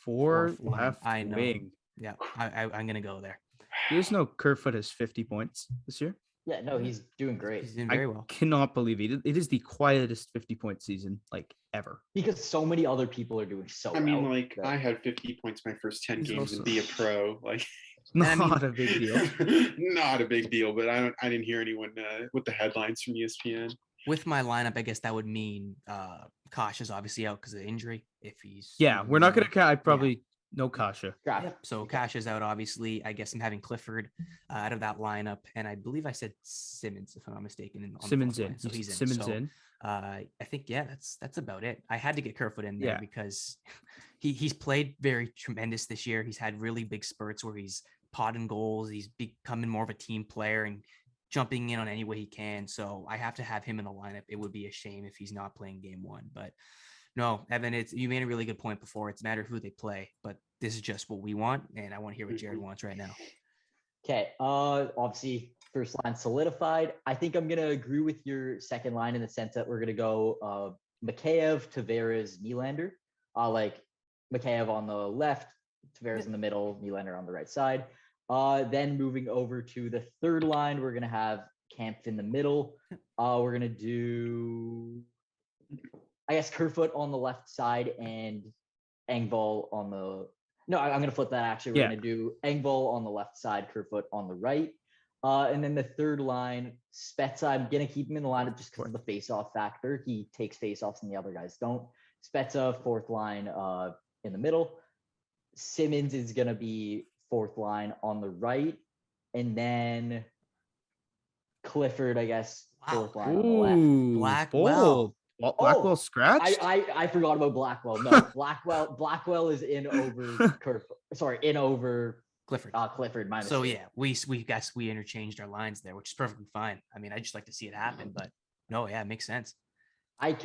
Four left I know. wing. Yeah, I'm going to go there. You guys know Kerfoot has 50 points this year? Yeah, no, he's doing great. He's doing very well. I cannot believe it. It is the quietest 50-point season like ever. Because so many other people are doing so well. I mean, like, I had 50 points my first 10 games and be a pro. Like, not a big deal. Not a big deal, but I didn't hear anyone with the headlines from ESPN. With my lineup, I guess that would mean Kosh is obviously out because of injury. If he's we're not gonna count. I probably no Kasha. Yep. So Kosh is out. Obviously, I guess I'm having Clifford out of that lineup, and I believe I said Simmons, if I'm not mistaken. Simmons in. So he's in. Simmons in. I think that's about it. I had to get Kerfoot in there because he's played very tremendous this year. He's had really big spurts where he's potting goals. He's becoming more of a team player and jumping in on any way he can. So I have to have him in the lineup. It would be a shame if he's not playing game one. But no, Evan, you made a really good point before. It's a matter of who they play, but this is just what we want. And I want to hear what Jared wants right now. Okay. Obviously, first line solidified. I think I'm going to agree with your second line in the sense that we're going to go Mikheyev, Tavares, Nylander. Like Mikheyev on the left, Tavares in the middle, Nylander on the right side. Then moving over to the third line, we're going to have Kampf in the middle. We're going to do, I guess, Kerfoot on the left side and Engvall on the... No, I'm going to flip that, actually. We're going to do Engvall on the left side, Kerfoot on the right. And then the third line, Spezza, I'm going to keep him in the lineup just because of the face-off factor. He takes face-offs and the other guys don't. Spezza, fourth line in the middle. Simmons is going to be fourth line on the right. And then Clifford, I guess, fourth line on the left. Blackwell. Blackwell scratched? I forgot about Blackwell. No, Blackwell is in over Clifford. Clifford. My so mistake. yeah, we interchanged our lines there, which is perfectly fine. I mean, I just like to see it happen, but no, yeah, it makes sense. I'm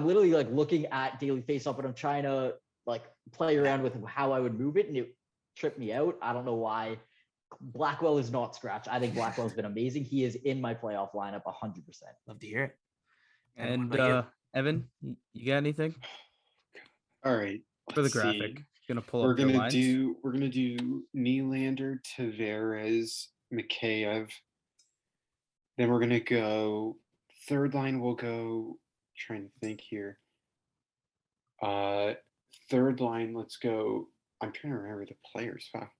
literally like looking at daily face-off, but I'm trying to like play around with how I would move it, and it tripped me out. I don't know why. Blackwell is not scratched. I think Blackwell's been amazing. He is in my playoff lineup 100%. Love to hear it. And Evan, you got anything? All right. For the graphic. Gonna pull We're up gonna lines. we're gonna do Nylander, Tavares, Mikheyev. Then we're gonna go third line. We'll go. Trying to think here. Third line. Let's go. I'm trying to remember the players. Fuck.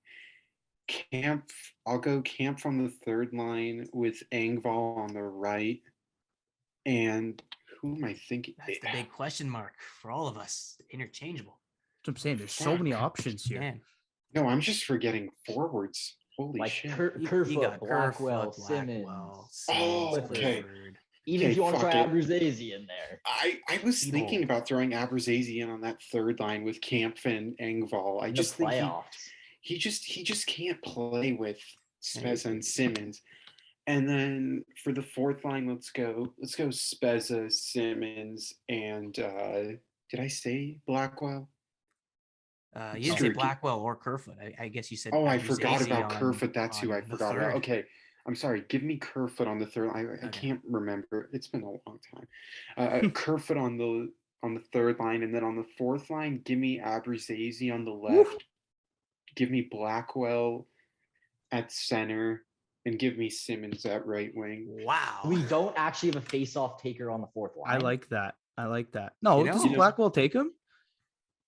Camp. I'll go Camp on the third line with Engvall on the right. And who am I thinking? That's the big question mark for all of us. Interchangeable. That's what I'm saying. There's so many options here. Man. No, I'm just forgetting forwards. Holy Like shit. Kerfoot, Blackwell, Simmons. Oh, okay. Clifford. Even if you want to try Abruzzese in there. I was thinking about throwing Abruzzese in on that third line with Kampf and Engvall. I just think he just can't play with Spezza and Simmons. And then for the fourth line, let's go Spezza, Simmons, and did I say Blackwell? You didn't say Blackwell or Kerfoot. I guess you said. Oh, I forgot about Kerfoot. That's who I forgot about. Okay, I'm sorry. Give me Kerfoot on the third. I can't remember. It's been a long time. Kerfoot on the third line, and then on the fourth line, give me Abruzzese on the left. Give me Blackwell at center. And give me Simmons at right wing. Wow. We don't actually have a face-off taker on the fourth line. I like that. No, does Blackwell take him?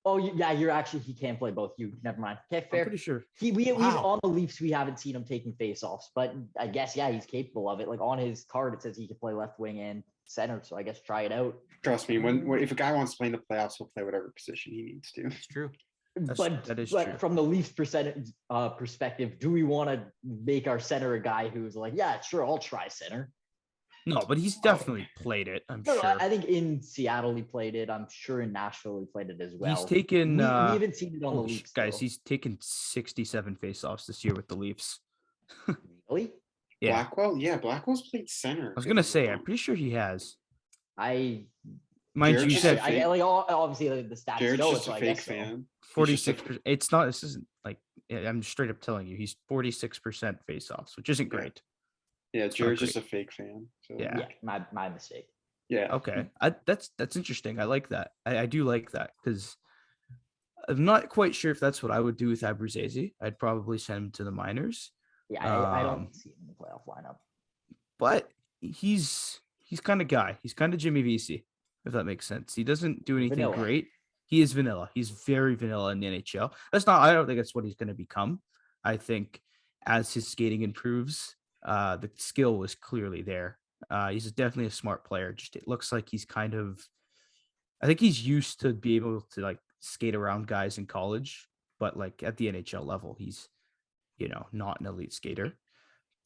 Oh, yeah, he can play both. Never mind. Okay, fair. I'm pretty sure. We on the Leafs, we haven't seen him taking face-offs, but I guess, yeah, he's capable of it. Like on his card, it says he can play left wing and center, so I guess try it out. Trust me, if a guy wants to play in the playoffs, he'll play whatever position he needs to. It's true. That is true. From the Leafs perspective, do we want to make our center a guy who's like, yeah, sure, I'll try center? No, but he's definitely played it. I'm No, sure I think in Seattle he played it. I'm sure in Nashville he played it as well. he's taken. We haven't seen it on the Holy Leafs, guys, though. he's taken 67 faceoffs this year with the Leafs. Really? Yeah, Blackwell, yeah, Blackwell's played center. I was gonna say, I'm pretty sure he has. I Mind you, Jared's you just a said I fake- like obviously like, the stats Jared's show it, just so a I fake guess so. fan. He's just a- 46%. It's not. This isn't like. I'm straight up telling you, he's 46% faceoffs, which isn't Yeah. great. Yeah, not Jared's just a great. fake fan. So Yeah. Yeah, my mistake. yeah. Okay, that's interesting. I like that. I do like that because I'm not quite sure if that's what I would do with Abruzzese. I'd probably send him to the minors. Yeah, I Um, don't see him in the playoff lineup. But he's kind of guy. He's kind of Jimmy VC, if that makes sense. He doesn't do anything Vanilla. great. He is vanilla. He's very vanilla in the NHL. That's not. I don't think that's what he's going to become. I think as his skating improves, the skill was clearly there. He's definitely a smart player. Just it looks like he's kind of. I think he's used to be able to like skate around guys in college, but like at the NHL level, he's not an elite skater.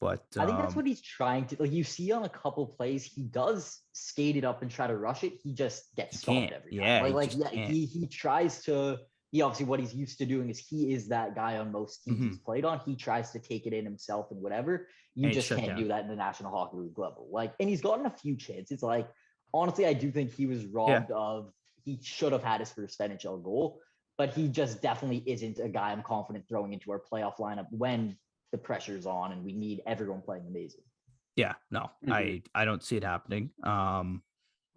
But I think that's what he's trying to like. You see on a couple plays, he does skate it up and try to rush it. He just gets He stopped can't. every time. Yeah, he like just can't. he tries to. He obviously what he's used to doing is he is that guy on most teams he's played on. He tries to take it in himself and whatever. You And it's just shut can't down. do that in the National Hockey League level. Like, and he's gotten a few chances. Like, honestly, I do think he was robbed of. He should have had his first NHL goal, but he just definitely isn't a guy I'm confident throwing into our playoff lineup when the pressure's on and we need everyone playing amazing. Yeah, no, Mhm. I don't see it happening. What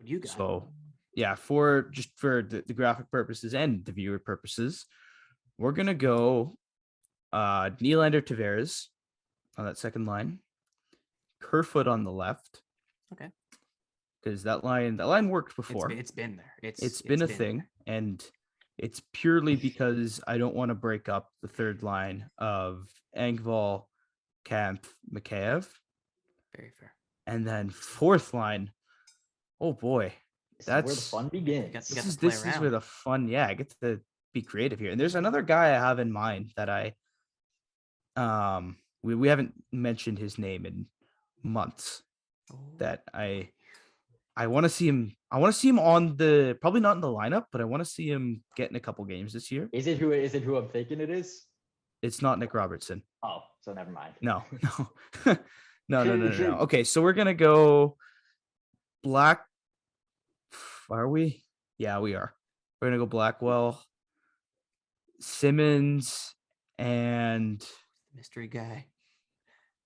do you got? So yeah, for the graphic purposes and the viewer purposes, we're gonna go Nylander Tavares on that second line, Kerfoot on the left. Okay. Because that line worked before. It's been there. It's been a thing, and it's purely because I don't want to break up the third line of Engvall, Camp, Mikheyev, Very fair. and then fourth line. Oh boy, This is where the that's fun begins. got this to is play this is where around. the fun. Yeah, I get to be creative here. And there's another guy I have in mind that we haven't mentioned his name in months. That I want to see him. I want to see him on the probably not in the lineup, but I want to see him get in a couple games this year. Is it who I'm thinking it is? It's not Nick Robertson. Oh, so never mind. No. No. Okay, so we're gonna go Black. Are we? Yeah, we are. We're gonna go Blackwell, Simmons, and Mystery guy.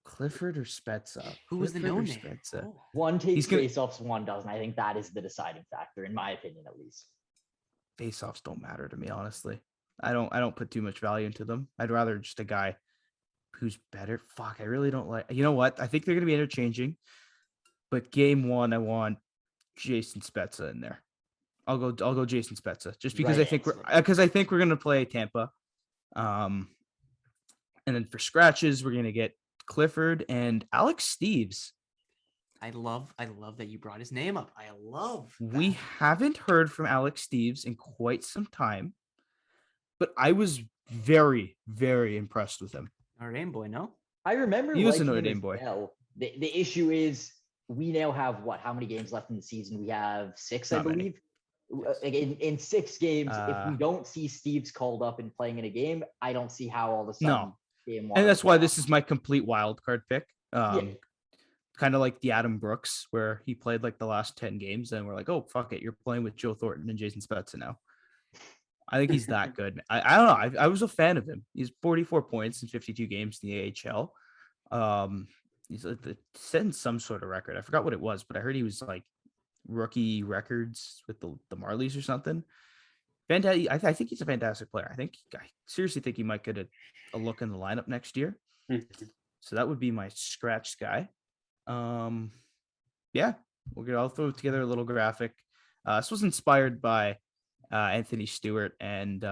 Clifford or Spezza. Who was the Clifford or no name? Spezza? Oh. One takes He's gonna- face-offs, one doesn't. I think that is the deciding factor, in my opinion, at least. Face-offs don't matter to me, honestly. I don't put too much value into them. I'd rather just a guy who's better. Fuck, I really don't like. You know what? I think they're gonna be interchanging. But game one, I want Jason Spezza in there. I'll go Jason Spezza just because Right I think we're gonna play Tampa. And then for scratches, we're gonna get Clifford and Alex Steves. I love that you brought his name up. I love We that. haven't heard from Alex Steves in quite some time, but I was very, very impressed with him. Notre Dame boy, no? I remember He was a liking Notre him Dame as boy. well. The issue is we now have how many games left in the season? We have 6, I Not many. believe. In 6 games, if we Uh, don't see Steve's called up and playing in a game, I don't see how all of a sudden No. game one. And of that's the why playoffs- this is my complete wild card pick. Yeah. Kind of like the Adam Brooks, where he played like the last 10 games, and we're like, oh, fuck it. You're playing with Joe Thornton and Jason Spezza now. I think he's that good. I don't know. I was a fan of him. He's 44 points in 52 games in the AHL. He's setting some sort of record. I forgot what it was, but I heard he was like rookie records with the Marlies or something. Fantastic. I think he's a fantastic player. I seriously think he might get a look in the lineup next year. Mhm. So that would be my scratch guy. Yeah, I'll throw together a little graphic. This was inspired by Anthony Stewart and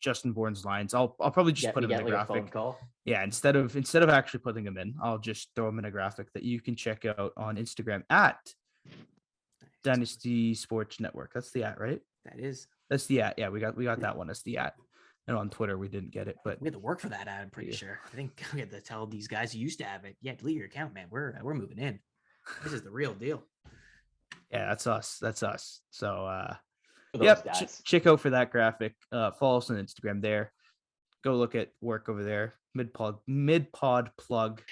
Justin Bourne's lines. I'll probably just put him in the like a phone graphic. call. Yeah, instead of actually putting them in, I'll just throw them in a graphic that you can check out on Instagram at Dynasty Sports Network. That's the at, right? That is. That's the at. Yeah, we got that one. That's the at. And on Twitter we didn't get it, but We had to work for that ad, I'm pretty Yeah. sure. I think we had to tell these guys who used to have it, yeah, delete your account, man. We're moving in. This is the real deal. Yeah, that's us. That's us. So For those yep, guys. check out for that graphic. Follow us on Instagram there. Go look at work over there. Mid-pod plug.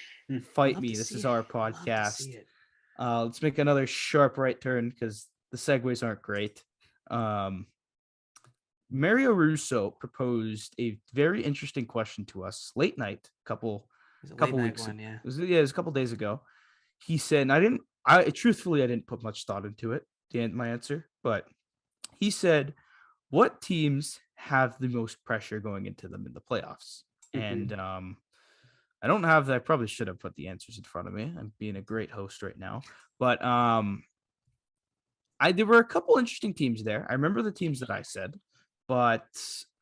Fight Love me. to This see is it. our Love to podcast. see it. Let's make another sharp right turn because the segues aren't great. Mario Russo proposed a very interesting question to us late night, couple It was a couple late night weeks one, yeah. it was a couple days ago. He said, and I truthfully didn't put much thought into it, my answer, but he said, what teams have the most pressure going into them in the playoffs? And I don't have that. I probably should have put the answers in front of me. I'm being a great host right now. But there were a couple interesting teams there. I remember the teams that I said, but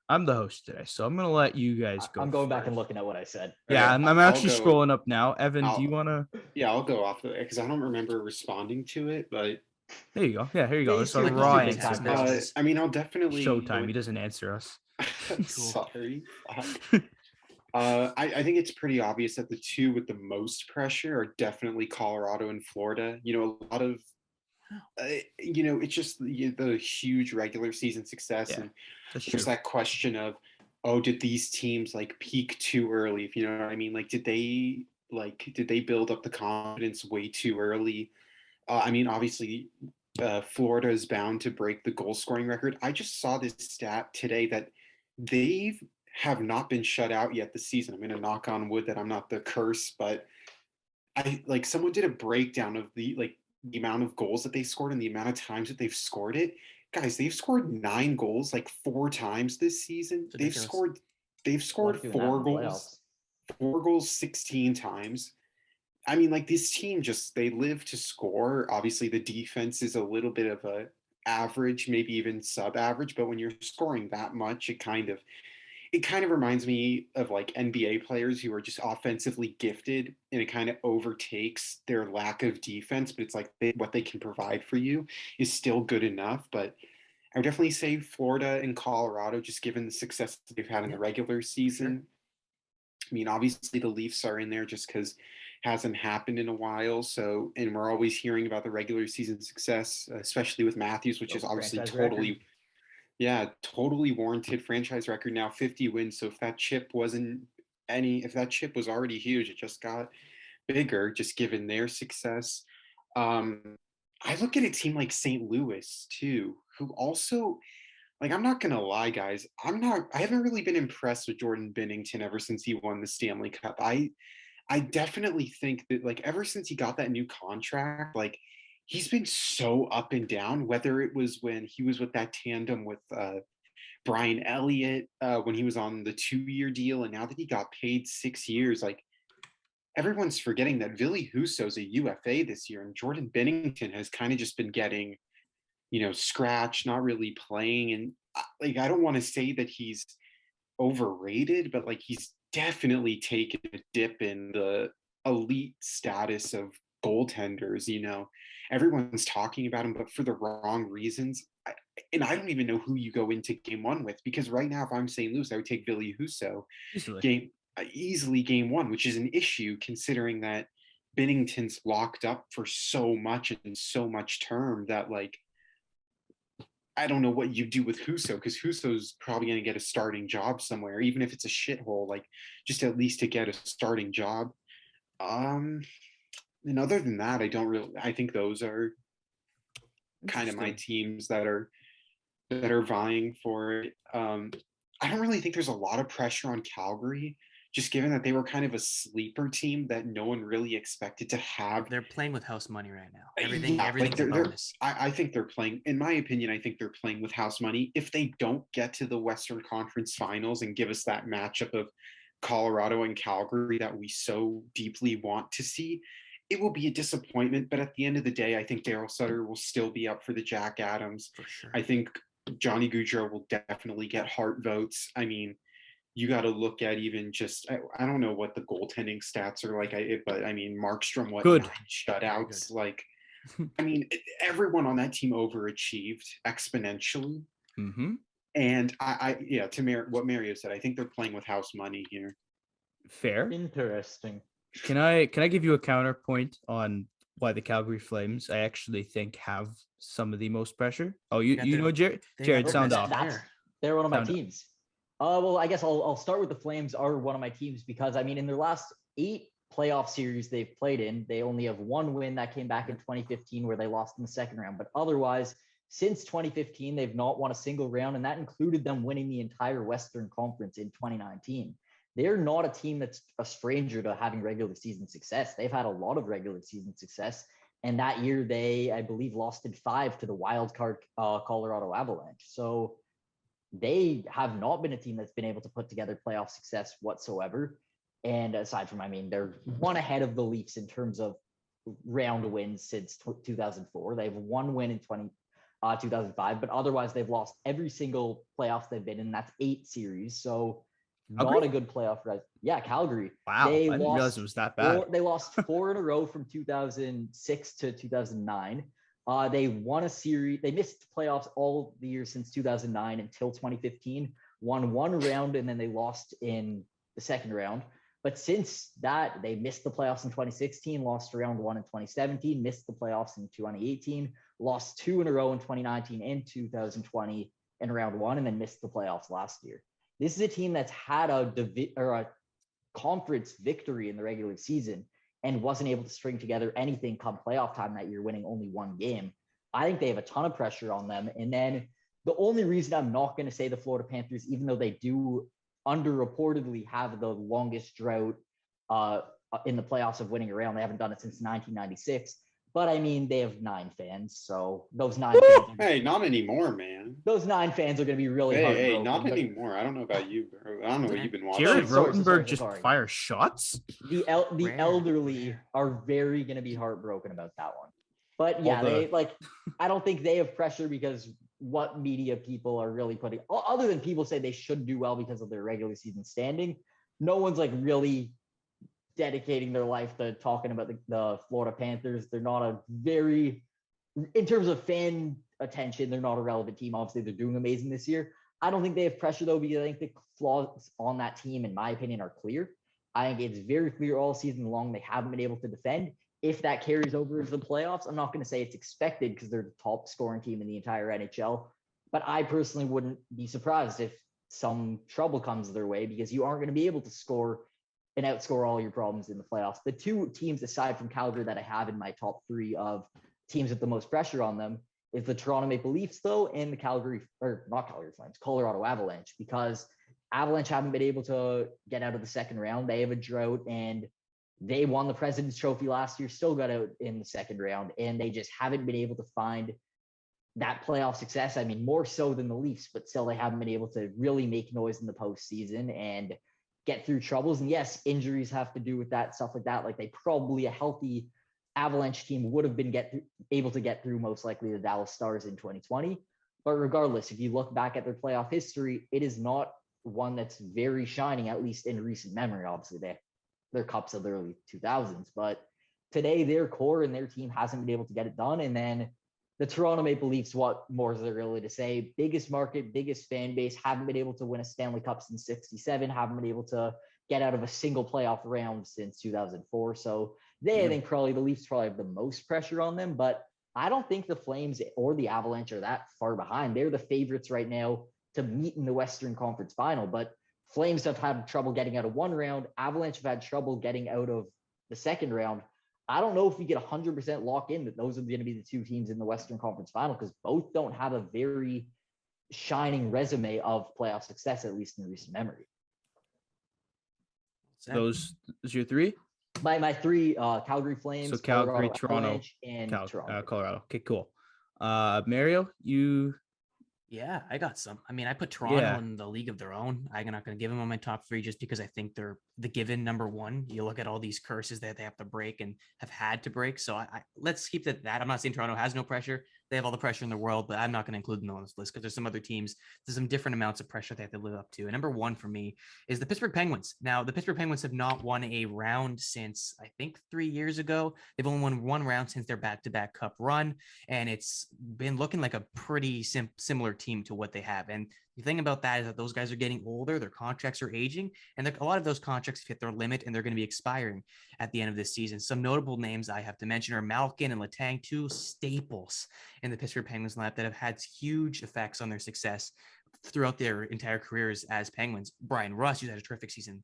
I'm the host today, so I'm gonna let you guys go. I'm going back first. and looking at what I said. Yeah, Okay, I'm I'll actually go- scrolling up now. Evan, do I'll- you wanna? Yeah, I'll go off of it because I don't remember responding to it, but There you go. Yeah, here you go. Yeah, It's he's a too- raw he's too big answer. time for us. I mean, I'll definitely Showtime. He doesn't answer us. Sorry. I think it's pretty obvious that the two with the most pressure are definitely Colorado and Florida. You know, a lot of, it's just the huge regular season success Yeah, and That's there's true. that question of, oh, did these teams like peak too early? If you know what I mean, like did they build up the confidence way too early? I mean, obviously, Florida is bound to break the goal scoring record. I just saw this stat today that they have not been shut out yet this season. I'm going to knock on wood that I'm not the curse, but someone did a breakdown of the amount of goals that they scored and the amount of times that they've scored it. Guys, they've scored 9 goals like 4 times this season. It's ridiculous. They've scored Love doing that in 4 the goals. playoffs. 4 goals 16 times. I mean, like this team they live to score. Obviously, the defense is a little bit of a average, maybe even sub-average, but when you're scoring that much, it kind of reminds me of like NBA players who are just offensively gifted, and it kind of overtakes their lack of defense. But it's like what they can provide for you is still good enough. But I would definitely say Florida and Colorado, just given the success that they've had in the regular season. I mean, obviously the Leafs are in there just because hasn't happened in a while. So, and we're always hearing about the regular season success, especially with Matthews, which is obviously Franchise record. totally warranted franchise record now, 50 wins. So if that chip was already huge, it just got bigger, just given their success. I look at a team like St. Louis too, who also, like, I'm not gonna lie, guys. I haven't really been impressed with Jordan Binnington ever since he won the Stanley Cup. I definitely think that, like, ever since he got that new contract, like, he's been so up and down, whether it was when he was with that tandem with Brian Elliott, when he was on the 2-year deal, and now that he got paid 6 years, like, everyone's forgetting that Ville Husso's a UFA this year, and Jordan Binnington has kind of just been getting, scratch, not really playing. And like, I don't want to say that he's overrated, but like he's definitely taken a dip in the elite status of goaltenders. Everyone's talking about him, but for the wrong reasons. And I don't even know who you go into game 1 with, because right now, if I'm St. Louis, I would take Ville Husso easily game 1, which is an issue considering that Binnington's locked up for so much and so much term that, like, I don't know what you do with Husso, because Husso's probably going to get a starting job somewhere, even if it's a shithole, like just at least to get a starting job. And other than that, I think those are kind of my teams that are vying for it. I don't really think there's a lot of pressure on Calgary, just given that they were kind of a sleeper team that no one really expected to have. They're playing with house money right now. Everything's a bonus. I think they're playing, in my opinion, I think they're playing with house money. If they don't get to the Western Conference Finals and give us that matchup of Colorado and Calgary that we so deeply want to see, it will be a disappointment. But at the end of the day, I think Daryl Sutter will still be up for the Jack Adams. For sure. I think Johnny Gaudreau will definitely get Hart votes. I mean, you got to look at even just, I don't know what the goaltending stats are like, but I mean, Markstrom, 9 shutouts. Like, I mean, everyone on that team overachieved exponentially. Mm-hmm. And what Mario said, I think they're playing with house money here. Fair. Interesting. Can I give you a counterpoint on why the Calgary Flames, I actually think, have some of the most pressure. Oh, you got you their- know Jared? they got Jared, their sound best off. player. They're one of my Sound off. teams. Well, I guess I'll start with the Flames are one of my teams because I mean, in their last 8 playoff series they've played in, they only have one win that came back in 2015 where they lost in the second round. But otherwise, since 2015, they've not won a single round, and that included them winning the entire Western Conference in 2019. They're not a team that's a stranger to having regular season success. They've had a lot of regular season success. And that year, they, I believe, lost in 5 to the wild card Colorado Avalanche. So they have not been a team that's been able to put together playoff success whatsoever. And aside from, I mean, they're one ahead of the Leafs in terms of round wins since 2004. They have one win in 2005, but otherwise they've lost every single playoffs they've been in. That's 8 series. So Calgary? not a good playoff record. Yeah, Calgary. Wow, They I didn't realize it was that bad. They lost 4 in a row from 2006 to 2009. They won a series. They missed playoffs all the years since 2009 until 2015. Won one round and then they lost in the second round. But since that, they missed the playoffs in 2016, lost round 1 in 2017, missed the playoffs in 2018, lost 2 in a row in 2019 and 2020 in round 1, and then missed the playoffs last year. This is a team that's had a conference victory in the regular season and wasn't able to string together anything come playoff time that year, winning only 1 game. I think they have a ton of pressure on them. And then the only reason I'm not going to say the Florida Panthers, even though they do underreportedly have the longest drought in the playoffs of winning around. They haven't done it since 1996. But I mean, they have 9 fans, so those 9 fans. Hey, not anymore, man. Those 9 fans are going to be really heartbroken. Hey, not anymore. I don't know about you, bro. I don't know what you've been watching. Jared Sorry, Rotenberg just sorry. fire shots. The elderly are very going to be heartbroken about that one. But yeah, they like. I don't think they have pressure because what media people are really putting, other than people say they should do well because of their regular season standing. No one's like really dedicating their life to talking about the Florida Panthers. They're not a very, in terms of fan attention, they're not a relevant team. Obviously, they're doing amazing this year. I don't think they have pressure though, because I think the flaws on that team, in my opinion, are clear. I think it's very clear all season long they haven't been able to defend. If that carries over into the playoffs, I'm not going to say it's expected because they're the top scoring team in the entire NHL. But I personally wouldn't be surprised if some trouble comes their way, because you aren't going to be able to score and outscore all your problems in the playoffs. The 2 teams aside from Calgary that I have in my top 3 of teams with the most pressure on them is the Toronto Maple Leafs, though, and the Colorado Avalanche, because Avalanche haven't been able to get out of the second round. They have a drought, and they won the President's Trophy last year, still got out in the second round, and they just haven't been able to find that playoff success. I mean, more so than the Leafs, but still they haven't been able to really make noise in the postseason and get through troubles. And yes, injuries have to do with that, stuff like that. Like, they probably, a healthy Avalanche team would have been able to get through most likely the Dallas Stars in 2020. But regardless, if you look back at their playoff history, it is not one that's very shining, at least in recent memory. Obviously, their cups of the early 2000s, but today their core and their team hasn't been able to get it done. And then the Toronto Maple Leafs, what more is there really to say? Biggest market, biggest fan base, haven't been able to win a Stanley Cup since '67, haven't been able to get out of a single playoff round since 2004. So I think probably the Leafs probably have the most pressure on them, but I don't think the Flames or the Avalanche are that far behind. They're the favorites right now to meet in the Western Conference Final, but Flames have had trouble getting out of one round. Avalanche have had trouble getting out of the second round. I don't know if we get 100% lock in that those are going to be the 2 teams in the Western Conference Final, because both don't have a very shining resume of playoff success, at least in recent memory. Those is your 3? My 3, Calgary Flames, So Calgary, Colorado Toronto, Avalanche, and Toronto. Colorado. Okay, cool. Mario, you... Yeah, I got some. I mean, I put Toronto in the league of their own. I'm not going to give them on my top 3 just because I think they're the given number 1. You look at all these curses that they have to break and have had to break. So I let's keep that. I'm not saying Toronto has no pressure. They have all the pressure in the world, but I'm not going to include them on this list because there's some other teams. There's some different amounts of pressure they have to live up to. And number 1 for me is the Pittsburgh Penguins. Now, the Pittsburgh Penguins have not won a round since, I think, 3 years ago. They've only won 1 round since their back-to-back cup run. And it's been looking like a pretty similar team to what they have. And The thing about that is that those guys are getting older, their contracts are aging, and a lot of those contracts hit their limit and they're going to be expiring at the end of this season. Some notable names I have to mention are Malkin and Letang, two staples in the Pittsburgh Penguins lineup that have had huge effects on their success throughout their entire careers as Penguins. Brian Russ, who's had a terrific season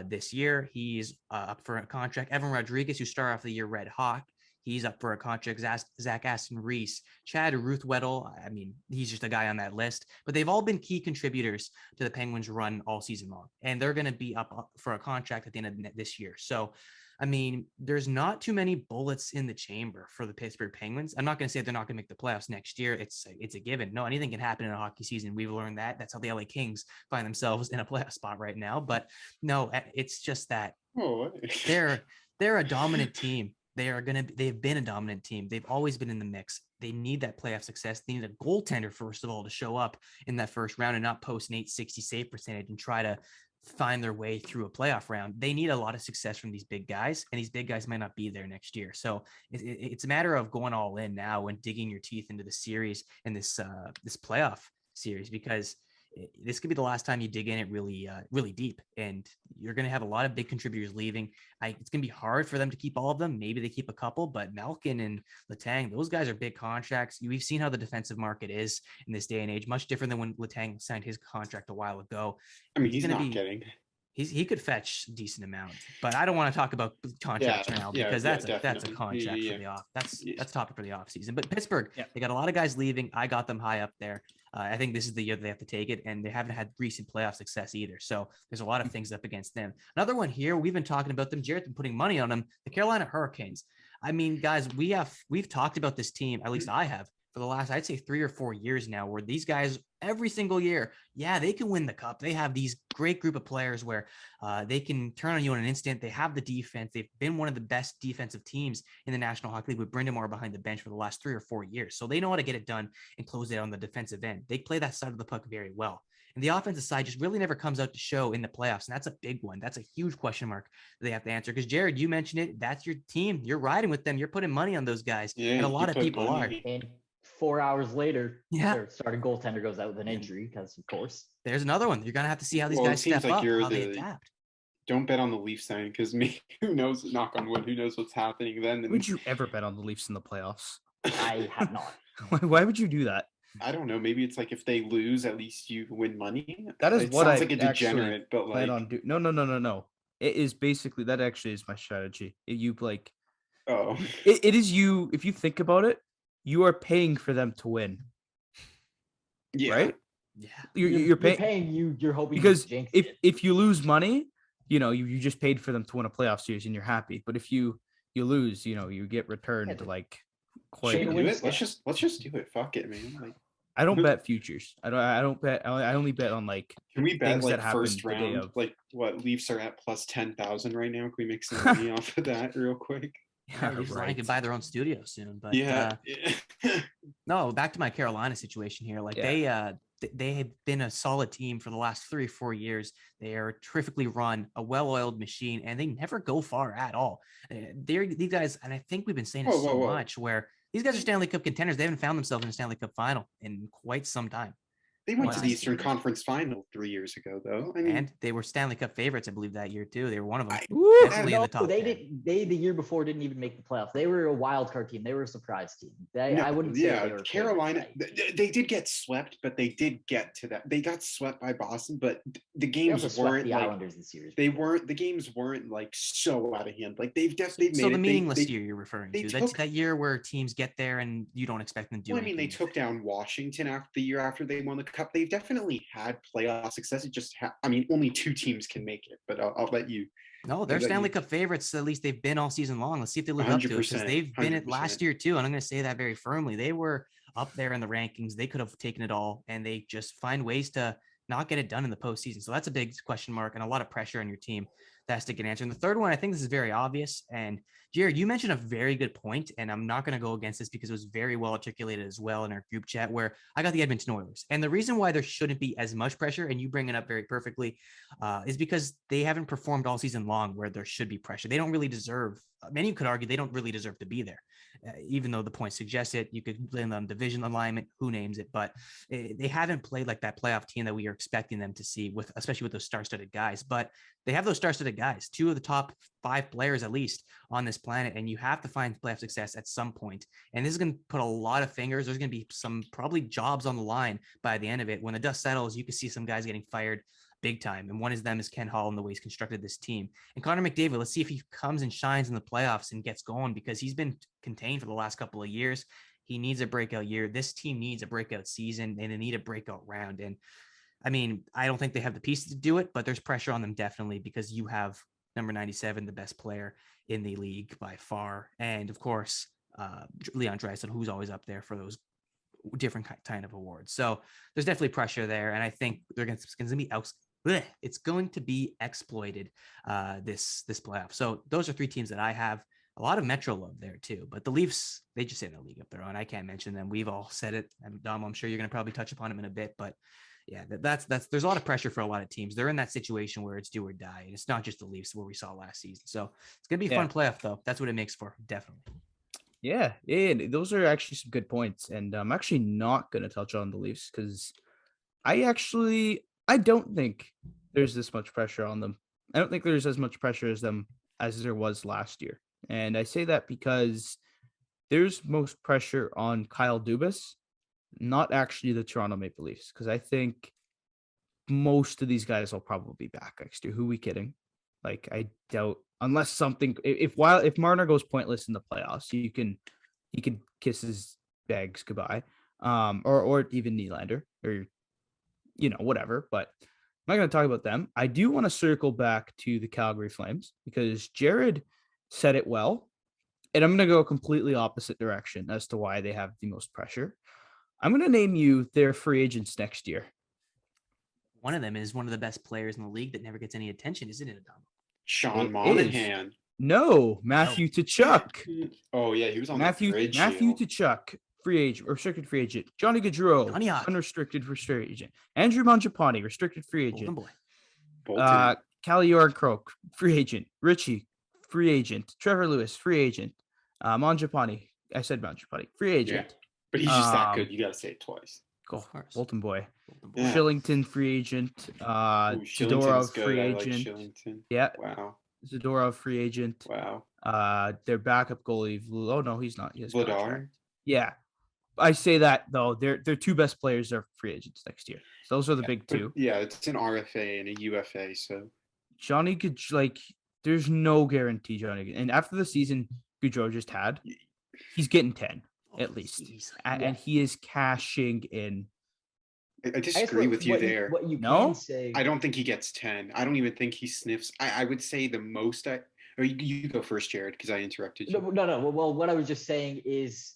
this year, he's up for a contract. Evan Rodriguez, who started off the year red hot, he's up for a contract. Zach Aston Reese, Chad Ruthwedel. I mean, he's just a guy on that list. But they've all been key contributors to the Penguins' run all season long, and they're going to be up for a contract at the end of this year. So, I mean, there's not too many bullets in the chamber for the Pittsburgh Penguins. I'm not going to say they're not going to make the playoffs next year. It's a given. No, anything can happen in a hockey season. We've learned that. That's how the LA Kings find themselves in a playoff spot right now. But no, it's just that they're a dominant team. They've been a dominant team. They've always been in the mix. They need that playoff success. They need a goaltender, first of all, to show up in that first round and not post an 860 save percentage and try to find their way through a playoff round. They need a lot of success from these big guys, and these big guys might not be there next year. So it's a matter of going all in now and digging your teeth into the series and this playoff series, because this could be the last time you dig in it really deep, and you're going to have a lot of big contributors leaving. It's going to be hard for them to keep all of them. Maybe they keep a couple, but Malkin and Letang, those guys are big contracts. We've seen how the defensive market is in this day and age, much different than when Letang signed his contract a while ago. I mean, he's not getting. He could fetch a decent amount, but I don't want to talk about contracts now because that's a contract for the off. That's topic for the off season. But Pittsburgh, they got a lot of guys leaving. I got them high up there. I think this is the year they have to take it, and they haven't had recent playoff success either. So there's a lot of things up against them. Another one here, we've been talking about them. Jared's been putting money on them. The Carolina Hurricanes. I mean, guys, we've talked about this team. At least I have, for the last, I'd say 3 or 4 years now, where these guys every single year, they can win the cup. They have these great group of players where they can turn on you in an instant. They have the defense. They've been one of the best defensive teams in the National Hockey League with Brendan Moore behind the bench for the last 3 or 4 years. So they know how to get it done and close it on the defensive end. They play that side of the puck very well. And the offensive side just really never comes out to show in the playoffs. And that's a big one. That's a huge question mark that they have to answer. Because, Jared, you mentioned it. That's your team. You're riding with them. You're putting money on those guys. And a lot of people are. And 4 hours later, their starting goaltender goes out with an injury because, of course. There's another one. You're going to have to see how these guys step up, how they adapt. Don't bet on the Leafs then, because who knows, knock on wood, who knows what's happening then. Would you ever bet on the Leafs in the playoffs? I have not. Why would you do that? I don't know. Maybe it's like if they lose, at least you win money. That is what I sounds like a degenerate, but like no. It is basically that. Actually, is my strategy. It is you. If you think about it, you are paying for them to win. Yeah. Right. Yeah. You're paying. You're hoping because if you lose money, you just paid for them to win a playoff series and you're happy. But if you lose, you get returned like. Should we do it? Let's just do it. Fuck it, man. Like, I don't bet futures. I don't bet. I only bet on like. Can we bet like first round? Like what Leafs are at plus 10,000 right now? Can we make some money off of that real quick? Yeah, right. Could buy their own studio soon. But no, back to my Carolina situation here. Like they have been a solid team for the last 3 or 4 years. They are terrifically run, a well-oiled machine, and they never go far at all. These guys, and I think we've been saying it so much, where these guys are Stanley Cup contenders. They haven't found themselves in a Stanley Cup final in quite some time. They went to the Eastern Conference Final 3 years ago, though. I mean, and they were Stanley Cup favorites, I believe, that year too. They were one of them. Definitely in the top 10. They the year before didn't even make the playoffs. They were a wild card team. They were a surprise team. I wouldn't say they were Carolina. They did get swept, but they did get to that. They got swept by Boston, but the games weren't the like Islanders this year. They weren't. The games weren't like so out of hand. Like they've definitely made. So the meaningless year you're referring to. That's that year where teams get there and you don't expect them to do. Well, I mean, they took down Washington after the year after they won the cup. They've definitely had playoff success. It just only 2 teams can make it, but I'll let you. No, they're Stanley Cup favorites. At least they've been all season long. Let's see if they live up to it, because they've been it last year too. And I'm going to say that very firmly. They were up there in the rankings. They could have taken it all, and they just find ways to not get it done in the postseason. So that's a big question mark and a lot of pressure on your team that has to get answered. And the third one, I think this is very obvious. And Jared, you mentioned a very good point, and I'm not going to go against this because it was very well articulated as well in our group chat, where I got the Edmonton Oilers. And the reason why there shouldn't be as much pressure, and you bring it up very perfectly, is because they haven't performed all season long where there should be pressure. They don't really deserve many could argue they don't really deserve to be there. Even though the points suggest it, you could blame them on division alignment, who names it, but they haven't played like that playoff team that we are expecting them to see, with especially with those star-studded guys. But they have those star-studded guys, 2 of the top 5 players at least on this planet, and you have to find playoff success at some point. And this is going to put a lot of fingers. There's going to be some probably jobs on the line by the end of it. When the dust settles, you can see some guys getting fired big time. And one of them is Ken Hall and the way he's constructed this team. And Connor McDavid, let's see if he comes and shines in the playoffs and gets going, because he's been contained for the last couple of years. He needs a breakout year. This team needs a breakout season, and they need a breakout round. And I mean, I don't think they have the pieces to do it, but there's pressure on them definitely, because you have number 97, the best player in the league by far. And of course, Leon Draisaitl, who's always up there for those different kind of awards. So there's definitely pressure there. And I think it's going to be exploited this playoff. So those are 3 teams that I have. A lot of Metro love there too, but the Leafs, they just sit in the league up their own. I can't mention them. We've all said it. And Dom, I'm sure you're going to probably touch upon them in a bit, but yeah, that's there's a lot of pressure for a lot of teams. They're in that situation where it's do or die. And it's not just the Leafs where we saw last season. So it's going to be a fun playoff though. That's what it makes for, definitely. Yeah, and those are actually some good points. And I'm actually not going to touch on the Leafs because I don't think there's this much pressure on them. I don't think there's as much pressure as there was last year. And I say that because there's most pressure on Kyle Dubas, not actually the Toronto Maple Leafs, because I think most of these guys will probably be back next year. Who are we kidding? Like, I doubt, unless something, if Marner goes pointless in the playoffs, he can kiss his bags goodbye, or even Nylander, or whatever. But I'm not going to talk about them. I do want to circle back to the Calgary Flames because Jared said it well, and I'm going to go a completely opposite direction as to why they have the most pressure. I'm going to name you their free agents next year. One of them is one of the best players in the league that never gets any attention, isn't it, Adam? Sean Monahan. No, Matthew Tkachuk. Oh yeah, he was on Matthew Tkachuk, free agent, restricted free agent. Johnny Gaudreau, unrestricted free agent. Andrew Mangiapane, restricted free agent. Bolton. Calle Yarncroke, free agent. Richie, free agent. Trevor Lewis, free agent. Mangiapane, I said Mangiapane, free agent. Yeah, but he's just that good. You got to say it twice. Go, Bolton boy. Yeah. Shillington, free agent. Zadorov, free agent. Shillington. Yeah. Wow. Zadorov, free agent. Wow. Their backup goalie. Oh no, he's not. He has Vladar. contract. Yeah, I say that though. Their 2 best players are free agents next year. So those are the big 2. Yeah, it's an RFA and a UFA. So Johnny could there's no guarantee Johnny. And after the season Gaudreau just had, he's getting 10 at least, and he is cashing in. I disagree with you there. What you can say, I don't think he gets 10. I don't even think he sniffs. I would say the most. Or you go first, Jared, because I interrupted you. No. Well, what I was just saying is,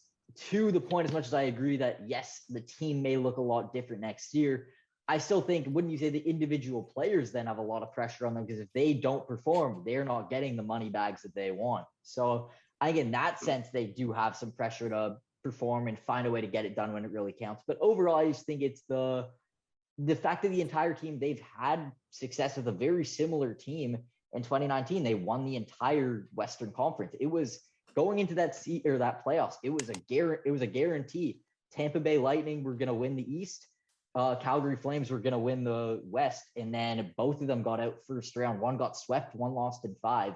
to the point, as much as I agree that yes, the team may look a lot different next year, I still think, wouldn't you say the individual players then have a lot of pressure on them, because if they don't perform, they're not getting the money bags that they want. So I think in that sense, they do have some pressure to perform and find a way to get it done when it really counts. But overall, I just think it's the fact that the entire team, they've had success with a very similar team. In 2019, they won the entire Western Conference. It was going into that playoffs. It was a guarantee. Tampa Bay Lightning were going to win the East. Calgary Flames were going to win the West, and then both of them got out first round. One got swept, one lost in 5.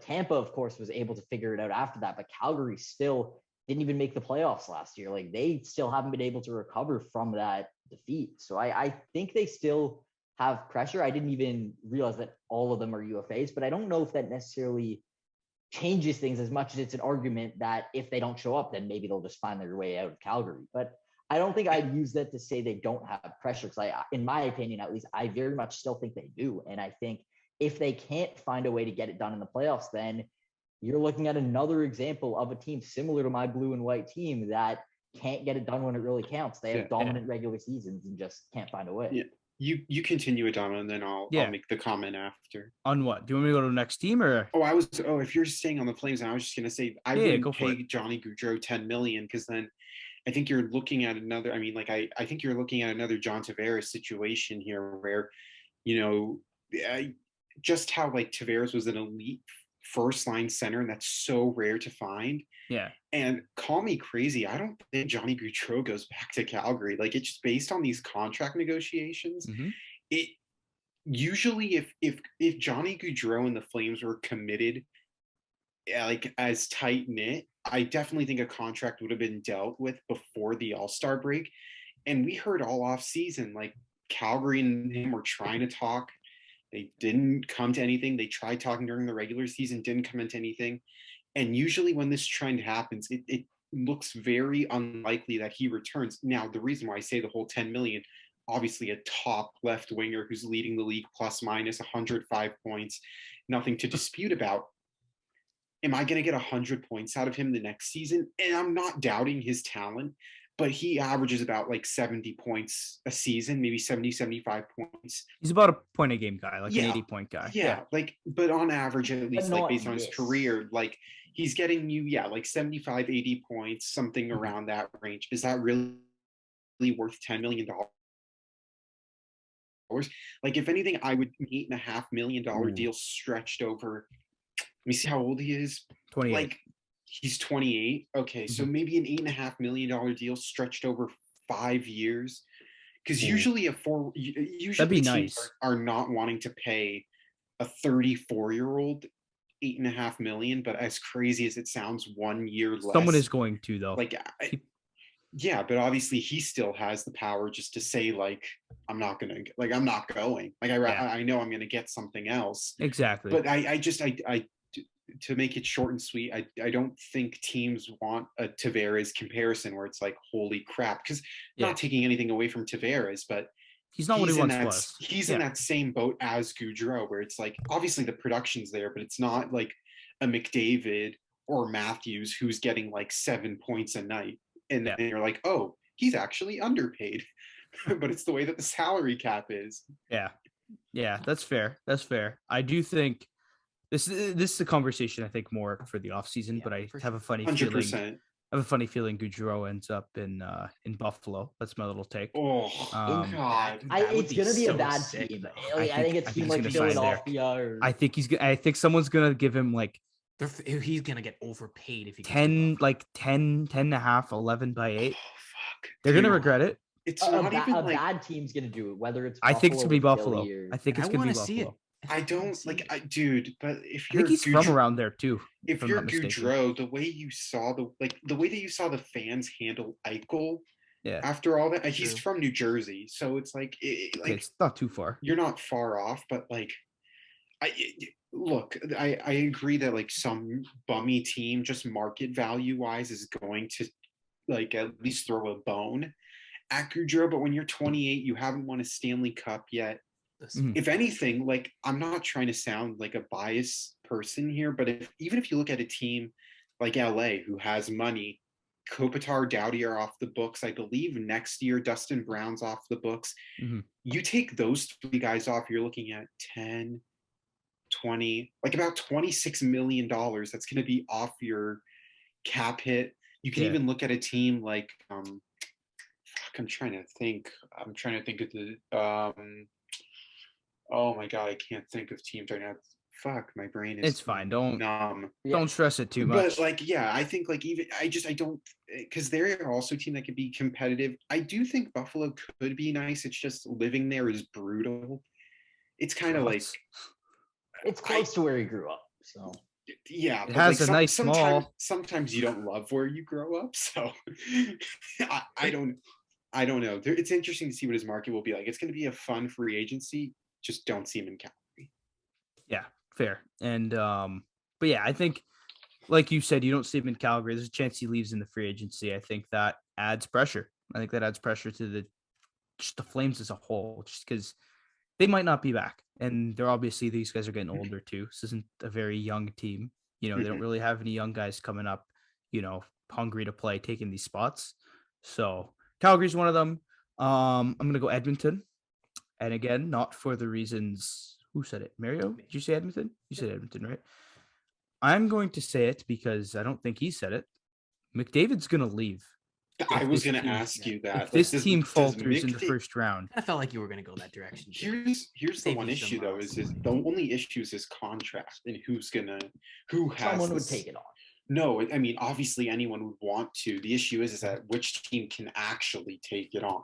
Tampa, of course, was able to figure it out after that, but Calgary still didn't even make the playoffs last year. Like, they still haven't been able to recover from that defeat. So I think they still have pressure. I didn't even realize that all of them are UFAs, but I don't know if that necessarily changes things as much as it's an argument that if they don't show up, then maybe they'll just find their way out of Calgary. But I don't think I'd use that to say they don't have pressure, because in my opinion, at least, I very much still think they do. And I think if they can't find a way to get it done in the playoffs, then you're looking at another example of a team similar to my blue and white team that can't get it done when it really counts. They have dominant regular seasons and just can't find a way. Yeah. You continue, Adama, and then I'll make the comment after. On what? Do you want me to go to the next team, or? If you're staying on the Flames, I was just gonna say I wouldn't pay Johnny Gaudreau $10 million, because then I think you're looking at another. I mean, I think you're looking at another John Tavares situation here, where, just how Tavares was an elite first line center, and that's so rare to find. Yeah. And call me crazy, I don't think Johnny Gaudreau goes back to Calgary. Like, it's just based on these contract negotiations. It usually, if Johnny Gaudreau and the Flames were committed, like as tight knit, I definitely think a contract would have been dealt with before the All-Star break. And we heard all off season, like Calgary and him were trying to talk. They didn't come to anything. They tried talking during the regular season, didn't come into anything. And usually when this trend happens, it looks very unlikely that he returns. Now, the reason why I say the whole 10 million, obviously a top left winger who's leading the league plus minus 105 points, nothing to dispute about. Am I going to get 100 points out of him the next season? And I'm not doubting his talent, but he averages about like 70 points a season, maybe 70, 75 points. He's about a point a game guy, like Yeah. an 80-point guy. Yeah, like, but on average, at least, like based on his this. career, like he's getting you, like 75, 80 points, something around that range. Is that really worth $10 million? Like, if anything, I would $8.5 million deal stretched over. Let me see how old he is. 28. Like, he's 28. Okay, so maybe an $8.5 million deal stretched over 5 years. Because usually That'd be teams nice. are not wanting to pay a 34-year-old $8.5 million. But as crazy as it sounds, 1 year less. Someone is going to, though. Like, yeah, but obviously he still has the power just to say, like, I'm not going. Like, I know I'm gonna get something else. Exactly. But I to make it short and sweet, I don't think teams want a Tavares comparison where it's like, holy crap, because not taking anything away from Tavares, but he's not what he once was. He's in that same boat as Gaudreau, where it's like, obviously the production's there, but it's not like a McDavid or Matthews who's getting like 7 points a night. And then you're like, oh, he's actually underpaid. But it's the way that the salary cap is. Yeah, that's fair. That's fair. I do think this is a conversation, I think, more for the offseason, but I have a funny 100%. feeling. I have a funny feeling Gaudreau ends up in Buffalo. That's my little take. Oh, God. It's going to be a bad team. I think it's team like Philadelphia. I think someone's going to give him like, he's going to get overpaid if he 10 and a half, 11 by 8. Oh, fuck. They're going to regret it. It's not even a like bad team's going to do it, whether it's I think it's going to be or Buffalo. Philly or... I think it's going to be Buffalo. I don't like, dude, but if I you're think he's from around there too. If you're Gaudreau, the way that you saw the fans handle Eichel, after all that, he's from New Jersey, so it's like, it's not too far. You're not far off, but like, I agree that like some bummy team, just market value wise, is going to like at least throw a bone at Gaudreau. But when you're 28, you haven't won a Stanley Cup yet. If anything, like, I'm not trying to sound like a biased person here, but even if you look at a team like LA who has money, Kopitar, Doughty are off the books. I believe next year Dustin Brown's off the books. You take those 3 guys off, you're looking at 10, 20, like about $26 million that's going to be off your cap hit. You can even look at a team like I'm trying to think of the oh my God, I can't think of teams right now. Fuck, my brain is. It's fine. Don't Don't stress it too much. But like, I think like I don't, because they're also a team that could be competitive. I do think Buffalo could be nice. It's just living there is brutal. It's kind of like it's close to where he grew up. So yeah, it has a nice small. Sometimes you don't love where you grow up, so I don't know. It's interesting to see what his market will be like. It's going to be a fun free agency. Just don't see him in Calgary. Yeah, fair. And but yeah, I think like you said, you don't see him in Calgary. There's a chance he leaves in the free agency. I think that adds pressure. I think that adds pressure to the Flames as a whole, just because they might not be back. And they're obviously, these guys are getting older too. This isn't a very young team. They don't really have any young guys coming up, hungry to play, taking these spots. So Calgary's one of them. I'm going to go Edmonton. And again, not for the reasons, who said it? Mario? Did you say Edmonton? You said Edmonton, right? I'm going to say it because I don't think he said it. McDavid's going to leave. I was this going to team- ask you that. If this does- team does falters in the McDavid- first round, I felt like you were going to go that direction. too. Here's the Save one you issue some, though is the only issue is his contract and who has Someone would this- take it on. No, I mean obviously anyone would want to. The issue is that which team can actually take it on.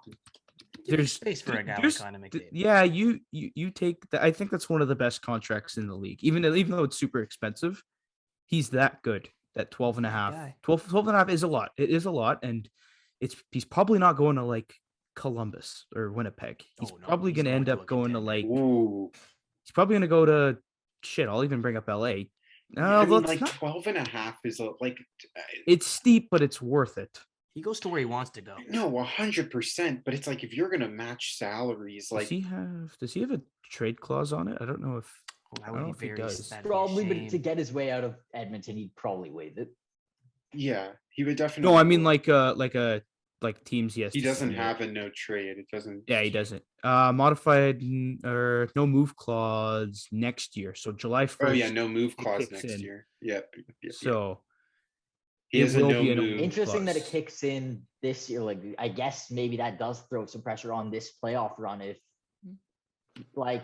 There's space for a guy like there's- Connor McDavid. yeah, you take I think that's one of the best contracts in the league. Even though it's super expensive, he's that good. That 12 and a half. Guy. 12 and a half is a lot. It is a lot. And he's probably not going to like Columbus or Winnipeg. He's Oh, no, probably he's going to going end to up a going to contender. like, Ooh. he's probably going to go to shit. I'll even bring up LA. No, I mean, let's like not- 12 and a half is it's steep, but it's worth it. He goes to where he wants to go. no 100%. But it's like if you're gonna match salaries, Does he have a trade clause on it? I don't know if Oh, that I would don't be know if he very does. that'd be a Probably, but to shame. get his way out of Edmonton, he'd probably waive it. yeah, he would definitely. no, I mean like teams he has. he to doesn't submit. have a no trade. It doesn't. Yeah, he doesn't. Modified or no move clause next year. So July 1st. Oh yeah, no move it clause kicks next in. year. Yep. So he it has a will no be a no move. move. Interesting that it clause. kicks in this year. Like, I guess maybe that does throw some pressure on this playoff run. If, like,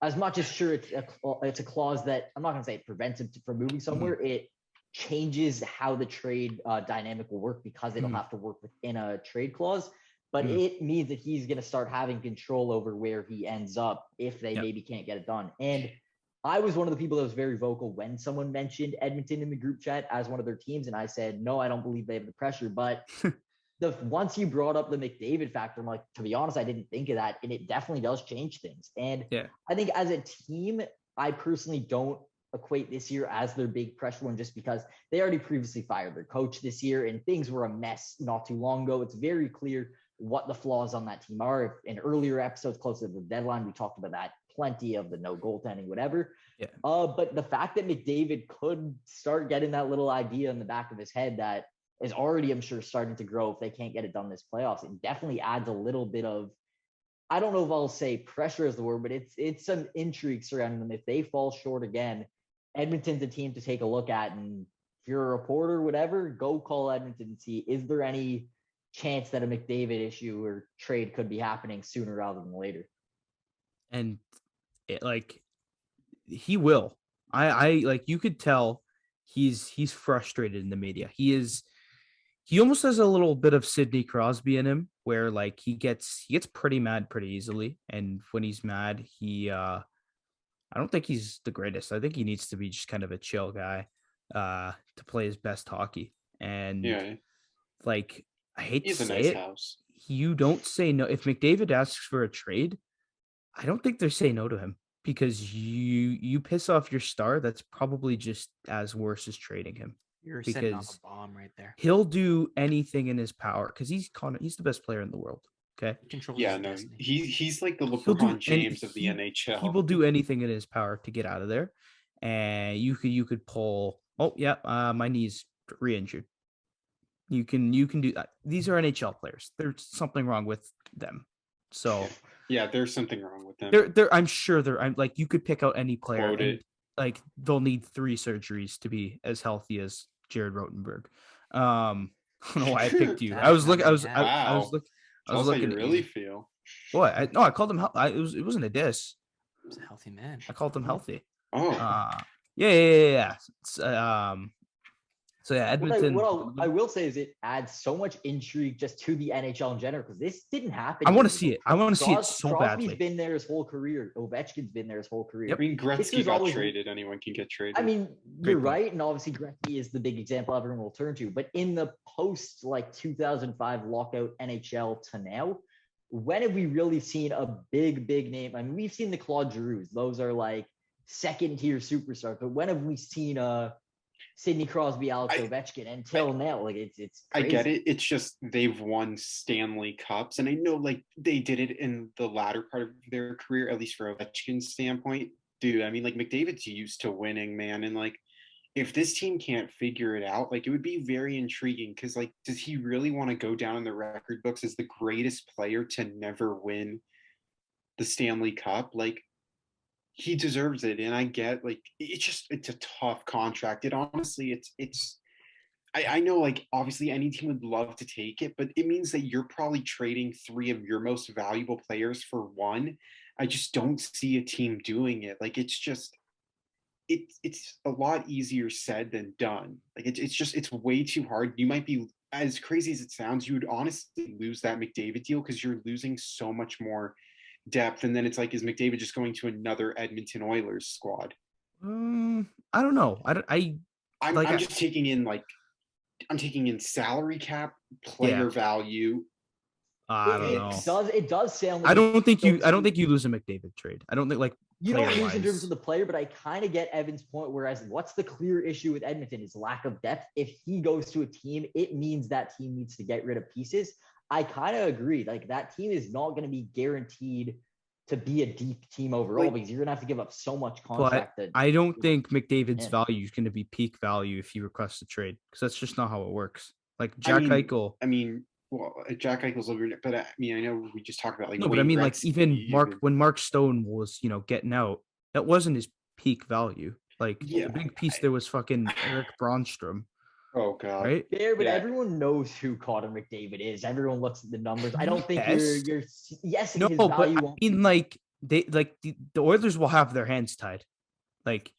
as much as sure it's a clause that I'm not going to say it prevents him from moving somewhere. It changes how the trade dynamic will work because it'll have to work within a trade clause. But it means that he's going to start having control over where he ends up if they maybe can't get it done. And I was one of the people that was very vocal when someone mentioned Edmonton in the group chat as one of their teams. And I said, no, I don't believe they have the pressure. But once you brought up the McDavid factor, I'm like, to be honest, I didn't think of that. And it definitely does change things. And I think as a team, I personally don't equate this year as their big pressure one just because they already previously fired their coach this year and things were a mess not too long ago. It's very clear what the flaws on that team are. If in earlier episodes close to the deadline, we talked about that plenty of the no goaltending, whatever. But the fact that McDavid could start getting that little idea in the back of his head that is already, I'm sure, starting to grow if they can't get it done this playoffs, it definitely adds a little bit of, I don't know if I'll say pressure is the word, but it's some intrigue surrounding them. If they fall short again, Edmonton's a team to take a look at. And if you're a reporter, whatever, go call Edmonton and see, is there any chance that a McDavid issue or trade could be happening sooner rather than later? And he will. I like, you could tell he's frustrated in the media. He almost has a little bit of Sidney Crosby in him where like he gets pretty mad pretty easily. And when he's mad, I don't think he's the greatest. I think he needs to be just kind of a chill guy to play his best hockey. And like, I hate to say it, house. you don't say no. If McDavid asks for a trade, I don't think they say no to him because you piss off your star. That's probably just as worse as trading him. You're setting off a bomb right there. He'll do anything in his power because he's the best player in the world. Okay. He's like the LeBron James of the NHL. He will do anything in his power to get out of there. And you could pull. Oh yeah, my knee's re-injured. You can do that. These are NHL players. There's something wrong with them. So there's something wrong with them. I'm sure I'm like, you could pick out any player and like they'll need 3 surgeries to be as healthy as Jared Rotenberg. I don't know why I picked you. I was looking how you really feel. What? I called him. It wasn't a diss. He's a healthy man. I called him healthy. Oh. Yeah. So yeah, Edmonton. What I will say is it adds so much intrigue just to the NHL in general because this didn't happen. I want to see it. I want to see it so badly. Crosby's been there his whole career. Ovechkin's been there his whole career. I mean, Gretzky got traded. Anyone can get traded. I mean, you're right, and obviously Gretzky is the big example everyone will turn to. But in the post 2005 lockout NHL to now, when have we really seen a big name? I mean, we've seen the Claude Giroux. Those are like second tier superstars. But when have we seen Sidney Crosby, Alex Ovechkin until now? Like it's crazy. I get it. It's just they've won Stanley Cups, and I know like they did it in the latter part of their career, at least for Ovechkin's standpoint. Dude, I mean, like McDavid's used to winning, man, and like if this team can't figure it out, like it would be very intriguing because like, does he really want to go down in the record books as the greatest player to never win the Stanley Cup? Like, he deserves it, and I get like it's a tough contract. It honestly, it's I know, like, obviously any team would love to take it, but it means that you're probably trading 3 of your most valuable players for 1. I just don't see a team doing it. Like, it's a lot easier said than done. Like, it's way too hard. You might be, as crazy as it sounds, you would honestly lose that McDavid deal because you're losing so much more depth. And then it's like, is McDavid just going to another Edmonton Oilers squad? I don't know. I'm just taking in, like, I'm taking in salary cap, player value. I don't know. It does sound like I don't think you lose a McDavid trade. I don't think, like, you don't lose in player-wise. terms of the player, but I kind of get Evan's point. Whereas, what's the clear issue with Edmonton is lack of depth. If he goes to a team, it means that team needs to get rid of pieces. I kind of agree. Like, that team is not going to be guaranteed to be a deep team overall because you're going to have to give up so much contract. But I don't think McDavid's value is going to be peak value if he requests a trade, because that's just not how it works. Like, Jack Eichel. Well, Jack Eichel's over, but I know we just talked about, like, no, but I mean, like, even when Mark Stone was, getting out, that wasn't his peak value. Like, the big piece there was fucking Eric Bronstrom. Oh God! Right there, but everyone knows who Connor McDavid is. Everyone looks at the numbers. I don't think you're yes. No, his but value I mean, like, the Oilers will have their hands tied. Like,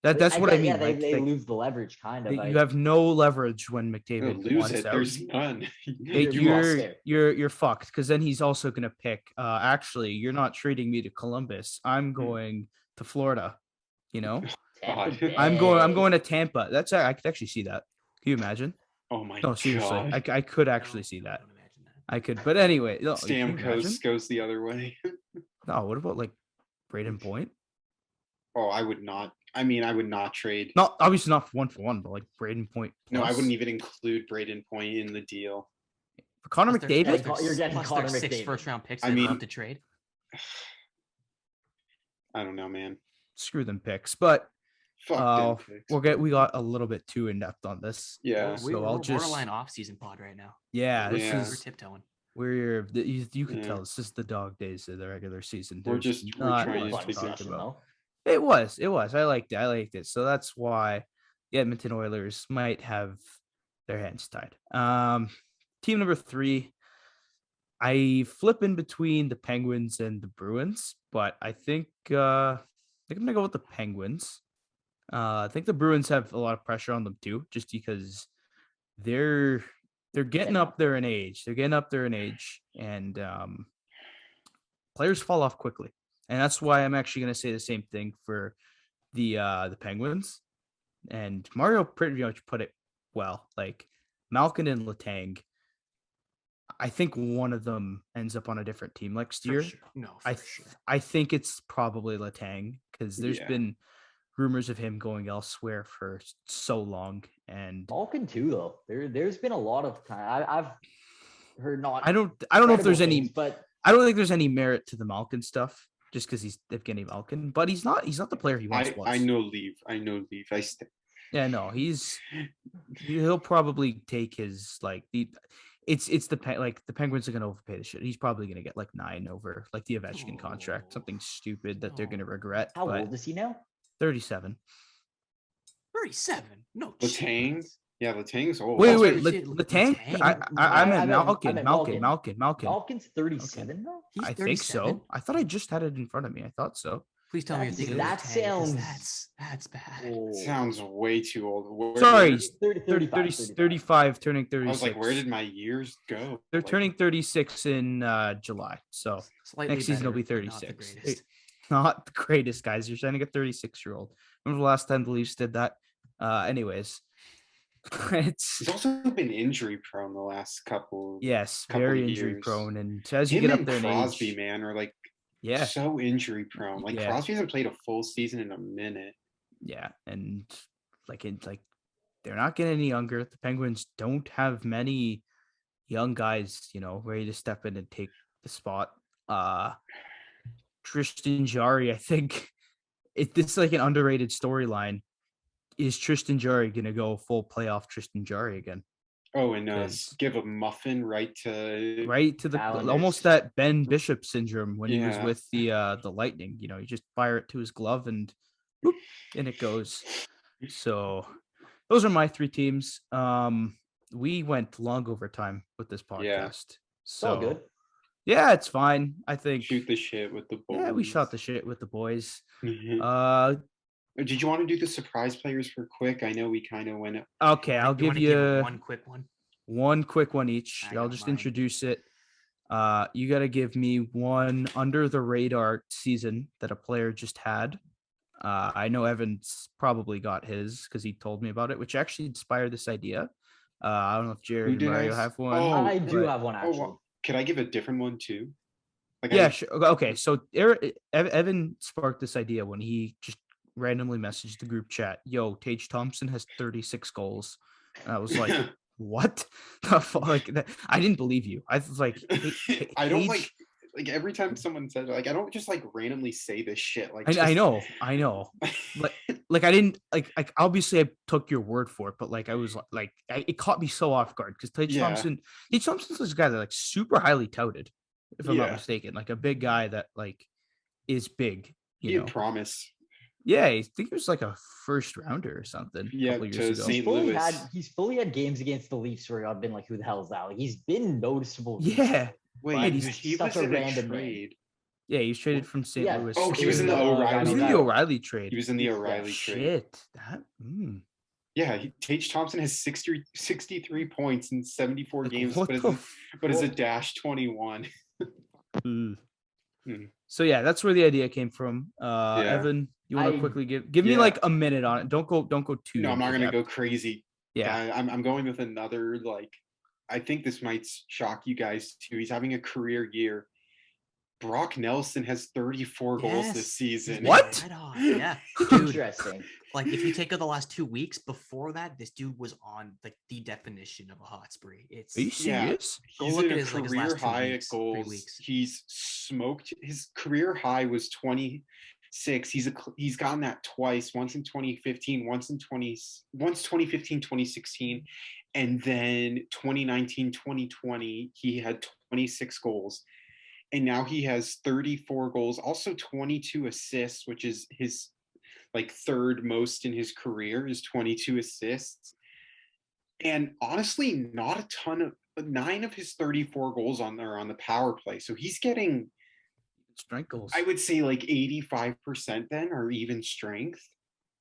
that's what I mean. Yeah, like, they lose the leverage, kind of. You have no leverage when McDavid lose it. Out. There's none. You're fucked, because then he's also gonna pick. Actually, you're not trading me to Columbus. I'm going to Florida. I'm going to Tampa. I could actually see that. Can you imagine? Oh my no, seriously, God. I could actually see that. I could, but anyway, Stamkos goes the other way. No, what about, like, Braden Point? Oh, I would not. I mean, I would not trade. Not obviously not 1-for-1, but, like, Braden Point. No, I wouldn't even include Braden Point in the deal. For Connor McDavid, you're getting Connor McDavid. 6 first-round picks. I mean, love to trade. I don't know, man. Screw them picks, but Fuck them picks. we got a little bit too in depth on this. Yeah, so I'll just borderline off-season pod right now. Yeah, we're tiptoeing. You can tell this is the dog days of the regular season. We're trying to talk about. It was. I liked it. So that's why the Edmonton Oilers might have their hands tied. Team number 3. I flip in between the Penguins and the Bruins, but I think I'm gonna go with the Penguins. I think the Bruins have a lot of pressure on them too, just because they're getting up there in age. And players fall off quickly, and that's why I'm actually going to say the same thing for the Penguins. And Mario pretty much put it well. Like, Malkin and Letang, I think one of them ends up on a different team next year. Sure. No, I think it's probably Letang, because there's been rumors of him going elsewhere for so long. And Malkin too, though. There's been a lot of time. I've heard not. I don't know if there's any, but I don't think there's any merit to the Malkin stuff, just because he's Evgeny Malkin. But he's not the player he once was. I know Leave. Yeah, no, he'll probably take his, like, the Penguins are going to overpay the shit. He's probably going to get like 9 over, like, the Ovechkin contract, something stupid that they're going to regret. How old is he now? 37. 37? No. Letang? Yeah, Letang's old. Wait, Letang? I meant Malkin. Malkin's 37 though? I think so. I thought I just had it in front of me. I thought so. Please tell me you're thinking that sounds that's bad. It sounds way too old. Sorry, 35, turning 36. I was like, where did my years go? They're turning 36 in July, so next season will be 36. Not the greatest, guys. You're signing a 36-year-old. Remember the last time the Leafs did that? Anyways, he's also been injury prone the last couple. Yes, very injury prone, and as you get up there in Crosby, age, man, are like. Yeah, so injury prone. Like, Crosby hasn't played a full season in a minute. Yeah, and they're not getting any younger. The Penguins don't have many young guys, ready to step in and take the spot. Tristan Jarry, I think this is like an underrated storyline. Is Tristan Jarry gonna go full playoff Tristan Jarry again? Oh, and give a muffin right to the almost that Ben Bishop syndrome when he was with the Lightning. You just fire it to his glove and boop, and it goes. So those are my three teams. We went long overtime with this podcast. Yeah. It's all good. Yeah, it's fine. I think Shoot the shit with the boys. yeah, we shot the shit with the boys. Did you want to do the surprise players for quick? I know we kind of went. Okay, I'll give you one quick one. One quick one each. I I'll got just mine. introduce it. You got to give me one under the radar season that a player just had. I know Evan's probably got his because he told me about it, which actually inspired this idea. I don't know if Jared and Mario have one. Oh, I do but- have one actually. well, could I give a different one too? Like Yeah, sure. Okay, so Evan sparked this idea when he just randomly messaged the group chat. Yo, Tage Thompson has 36 goals. And I was like, what? The fuck? Like that, I didn't believe you. I was like, I don't Tage- like every time someone says like I don't just like randomly say this shit. Like I know. Like I didn't like obviously I took your word for it, but like I was like it caught me so off guard because Tage Thompson's this guy that like super highly touted, if I'm not mistaken, like a big guy that like is big. He had promise. Yeah, I think it was like a first rounder or something. Yeah, a couple years ago. St. Louis. He's fully had games against the Leafs where I've been like, who the hell is that? Like he's been noticeable. Yeah. Wait, he's he such was a in a random trade. Yeah, he was traded from St. Yeah. Louis. Oh, he was in the to- O'Reilly. He was in the trade. O'Reilly trade. He was in the O'Reilly trade. Shit. That. Yeah, Tage Thompson has 63 points in 74 Like, games, what but the is a dash 21. So yeah, that's where the idea came from. Evan, you want to quickly give me like a minute on it? Don't go too. No, I'm not into gonna depth. go crazy. Yeah, I'm going with another like. I think this might shock you guys too. He's having a career year. Brock Nelson has 34 goals this season. What? Yeah, dude. Interesting. Like if you take out the last 2 weeks before that, this dude was on like the definition of a hot spree. It's Are you serious? Go He's look in at a his, like, his career last 2 high at weeks, 3 goals. weeks. He's smoked. His career high was 26. He's gotten that twice. Once in 2015. Once 2015, 2016, and then 2019, 2020. He had 26 goals. And now he has 34 goals, also 22 assists, which is his like third most in his career is 22 assists. And honestly, not a ton of 9 of his 34 goals on the power play. So he's getting strength goals. I would say like 85% then, or even strength.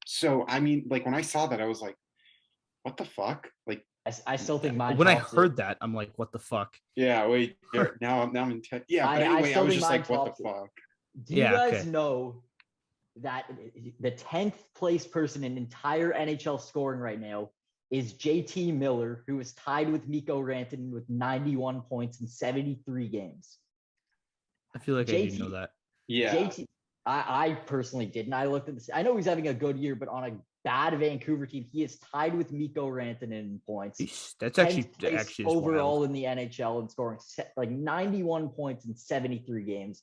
So I mean, like when I saw that, I was like, what the fuck? Like I still think mine. When I heard that, I'm like, what the fuck? Yeah, wait. Now I'm in. Yeah, but anyway, I was just like, what the fuck? Do you guys know that the 10th place person in entire NHL scoring right now is JT Miller, who is tied with Mikko Rantanen with 91 points in 73 games. I feel like I didn't know that. Yeah. JT, I personally didn't. I looked at this. I know he's having a good year, but on a bad Vancouver team, he is tied with Mikko Rantanen in points. That's actually overall wild. in the NHL and scoring like 91 points in 73 games.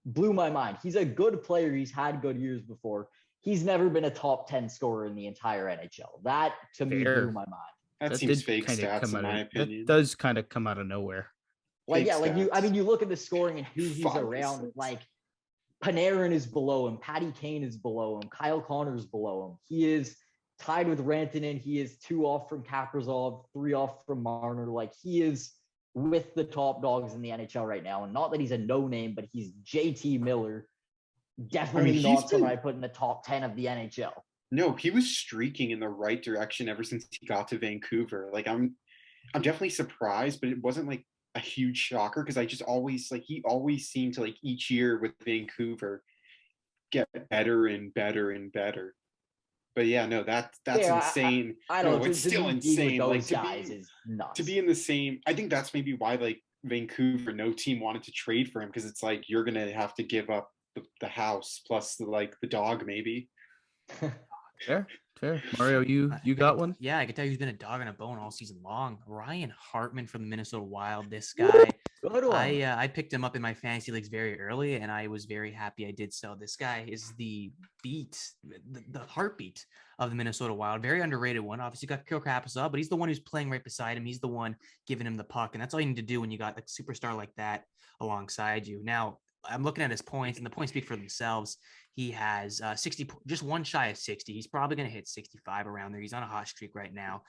Blew my mind. He's a good player. He's had good years before. He's never been a top 10 scorer in the entire NHL. That to me blew my mind. That seems fake stats in my opinion. That does kind of come out of nowhere. Like, yeah, like you look at the scoring and who he's around, like Panarin is below him, Patty Kane is below him, Kyle Connor is below him. He is tied with Rantanen. He is 2 off from Kaprizov, 3 off from Marner. Like he is with the top dogs in the NHL right now. And not that he's a no name, but he's JT Miller. Definitely not someone I put in the top 10 of the NHL. No, he was streaking in the right direction ever since he got to Vancouver. Like I'm definitely surprised, but it wasn't like a huge shocker because I just always like he always seemed to like each year with Vancouver get better and better and better. But yeah, no, that's insane. I don't know. It's still insane. Like to be in the same. I think that's maybe why like Vancouver, no team wanted to trade for him because it's like you're gonna have to give up the house plus the dog maybe. Fair. Mario, you got one? Yeah, I can tell you who's been a dog on a bone all season long. Ryan Hartman from the Minnesota Wild. This guy, I picked him up in my fantasy leagues very early, and I was very happy I did so. This guy is the heartbeat of the Minnesota Wild. Very underrated one. Obviously, got Kirill Kaprizov, but he's the one who's playing right beside him. He's the one giving him the puck, and that's all you need to do when you got a superstar like that alongside you. Now, I'm looking at his points, and the points speak for themselves. He has 60, just one shy of 60. He's probably going to hit 65 around there. He's on a hot streak right now.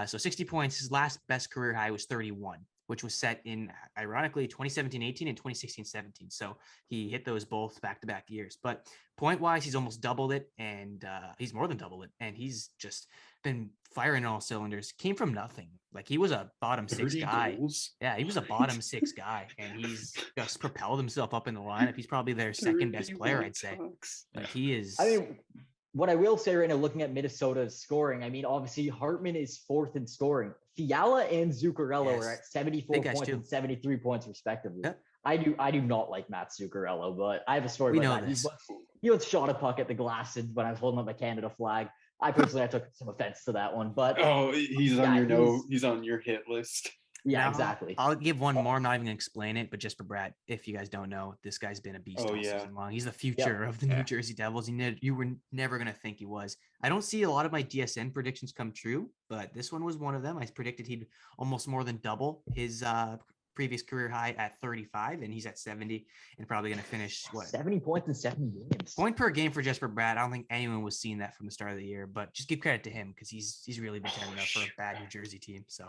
So 60 points. His last best career high was 31, which was set in, ironically, 2017-18 and 2016-17. So he hit those both back-to-back years. But point-wise, he's almost doubled it, and he's more than doubled it. And he's just been firing all cylinders. Came from nothing. Like, he was a bottom six guy. Goals. Yeah, he was a bottom six guy, and he's just propelled himself up in the lineup. He's probably their second best player, I'd say. Like, he is. I mean, what I will say right now, looking at Minnesota's scoring, I mean, obviously Hartman is fourth in scoring. Fiala and Zuccarello are at 74 points and 73 points respectively. Yep. I do not like Matt Zuccarello, but I have a story We about know that. this. He once shot a puck at the glass when I was holding up my Canada flag. I took some offense to that one, but he's on your he's on your hit list. yeah, Now, exactly. I'll give one more. I'm not even gonna explain it, but just for Brad, if you guys don't know, this guy's been a beast all season long. He's the future of the New Jersey Devils. You were never gonna think he was. I don't see a lot of my DSN predictions come true, but this one was one of them. I predicted he'd almost more than double his previous career high at 35, and he's at 70, and probably gonna finish 70 points in 7 games. Point per game for Jesper Bratt. I don't think anyone was seeing that from the start of the year, but just give credit to him because he's really been tearing it up for a bad New Jersey team. So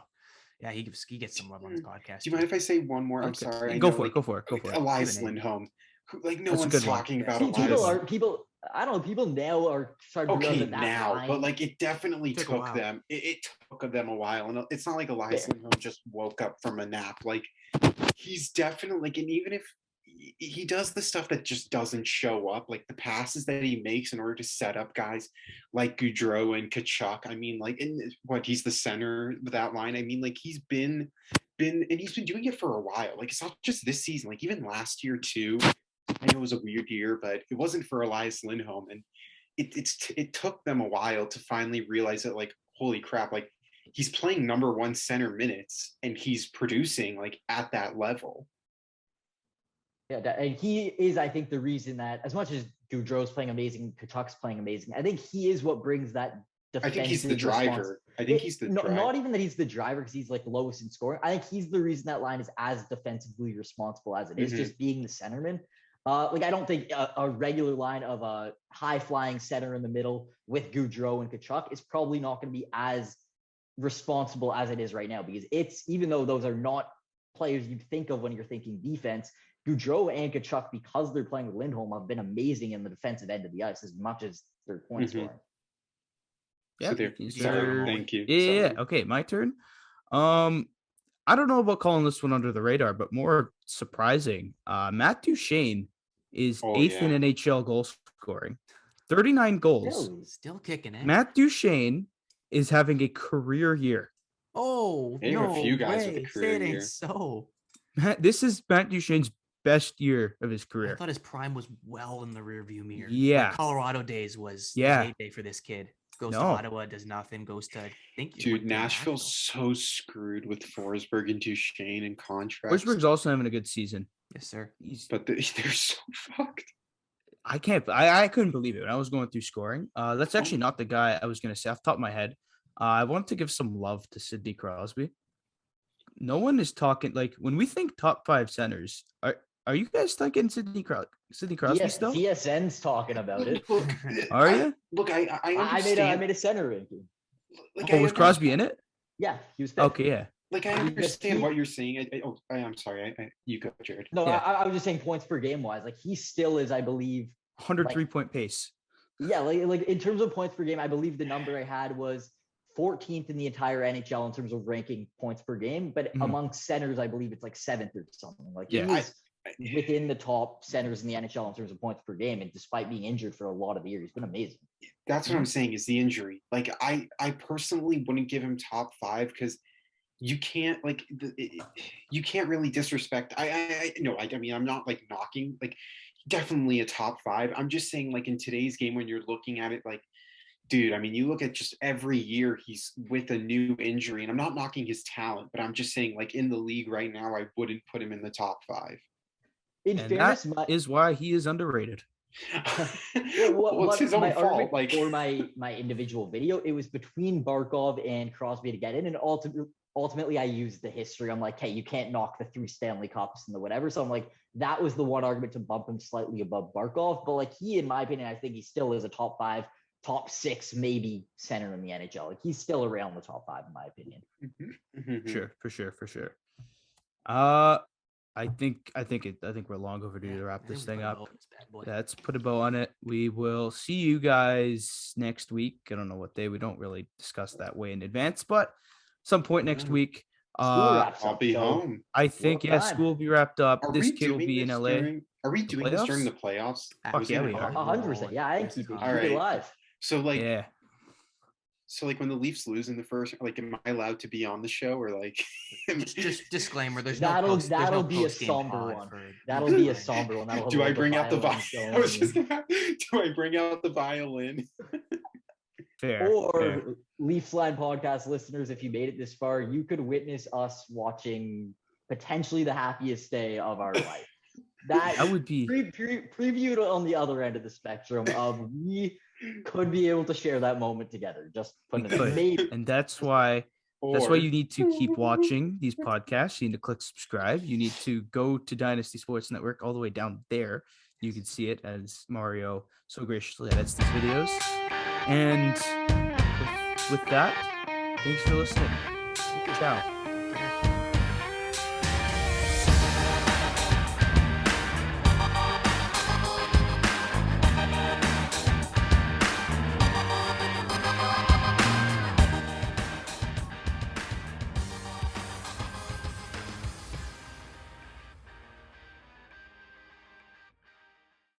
yeah, he gets some love on this podcast. Do you mind if I say one more? I'm sorry. Go for it. Elias Lindholm. No That's one's talking about Elias. I don't know. People now are starting to realize that line. but like it definitely took them. It took them a while, and it's not like Elias Lindholm just woke up from a nap. Like he's definitely like, and even if he does the stuff that just doesn't show up, like the passes that he makes in order to set up guys like Gaudreau and Tkachuk. I mean, like, he's the center of that line. I mean, like he's been doing it for a while. Like it's not just this season. Like even last year too. I know it was a weird year, but it wasn't for Elias Lindholm, and it took them a while to finally realize that, like, holy crap, like he's playing number one center minutes and he's producing like at that level. Yeah, and he is, I think, the reason that as much as Gaudreau's playing amazing, Tkachuk's playing amazing, I think he is what brings that defensive. I think he's the driver. Not even that he's the driver because he's like lowest in scoring. I think he's the reason that line is as defensively responsible as it is, just being the centerman. Like I don't think a regular line of a high-flying center in the middle with Gaudreau and Tkachuk is probably not going to be as responsible as it is right now, because it's, even though those are not players you'd think of when you're thinking defense, Gaudreau and Tkachuk, because they're playing with Lindholm, have been amazing in the defensive end of the ice as much as their point scoring. Yeah, sorry, thank you. Yeah. Okay, my turn. I don't know about calling this one under the radar, but more surprising, Matt Duchene is eighth in NHL goal scoring, 39 goals. Still kicking it. Matt Duchene is having a career year. Oh, there are a few guys with a career year. So this is Matt Duchene's best year of his career. I thought his prime was well in the rearview mirror. Yeah, like Colorado days was the heyday for this kid. Goes to Ottawa, does nothing, goes to, I think. Dude, Nashville's so screwed with Forsberg and Duchene and contracts. Forsberg's also having a good season. Yes, sir. But they're so fucked. I couldn't believe it when I was going through scoring. That's actually not the guy I was going to say off the top of my head. I want to give some love to Sidney Crosby. No one is talking, like, when we think top 5 centers, are you guys thinking Sidney Crosby still? TSN's talking about it. Are you? Look, I understand. I made a center ranking. Like, was Crosby in it? Yeah, he was. Okay, yeah. Like I understand what you're saying. I'm sorry. You go, Jared. No, yeah. I was just saying points per game wise. Like he still is, I believe, 103-point pace. Yeah, like in terms of points per game, I believe the number I had was 14th in the entire NHL in terms of ranking points per game. But among centers, I believe it's like 7th or something. Like he was within the top centers in the NHL in terms of points per game, and despite being injured for a lot of the year, he's been amazing. That's what I'm saying, is the injury. Like I personally wouldn't give him top 5 because you can't really disrespect. I mean, I'm not like knocking, like definitely a top 5. I'm just saying, like in today's game, when you're looking at it, like, dude, I mean, you look at just every year he's with a new injury, and I'm not knocking his talent, but I'm just saying, like in the league right now, I wouldn't put him in the top 5. That is why he is underrated. Well, it's his own my fault. argument Like, for my individual video, it was between Barkov and Crosby to get in, and ultimately I used the history. I'm like, hey, you can't knock the 3 Stanley Cups and the whatever. So I'm like, that was the one argument to bump him slightly above Barkov. But like he, in my opinion, I think he still is a top 5, top 6, maybe center in the NHL. Like he's still around the top 5 in my opinion. Sure, for sure. I think we're long overdue to wrap this thing up. Let's put a bow on it. We will see you guys next week. I don't know what day. We don't really discuss that way in advance, but some point next week. I'll be home. I think school will be wrapped up. This kid will be in LA. Are we doing this during the playoffs? Fuck yeah, we are. 100%. Yeah, I keep it right. live. So like, yeah. So like when the Leafs lose in the first, like, am I allowed to be on the show or like? just disclaimer. There's that'll be a somber one. That'll be a somber one. Do I bring out the violin? I was just gonna, do I bring out the violin? Fair. Or Leafs Line podcast listeners, if you made it this far, you could witness us watching potentially the happiest day of our life. That would be previewed on the other end of the spectrum of we could be able to share that moment together. Just put it. And that's why you need to keep watching these podcasts. You need to click subscribe. You need to go to Dynasty Sports Network all the way down there. You can see it as Mario so graciously edits these videos. And with that, thanks for listening. Ciao.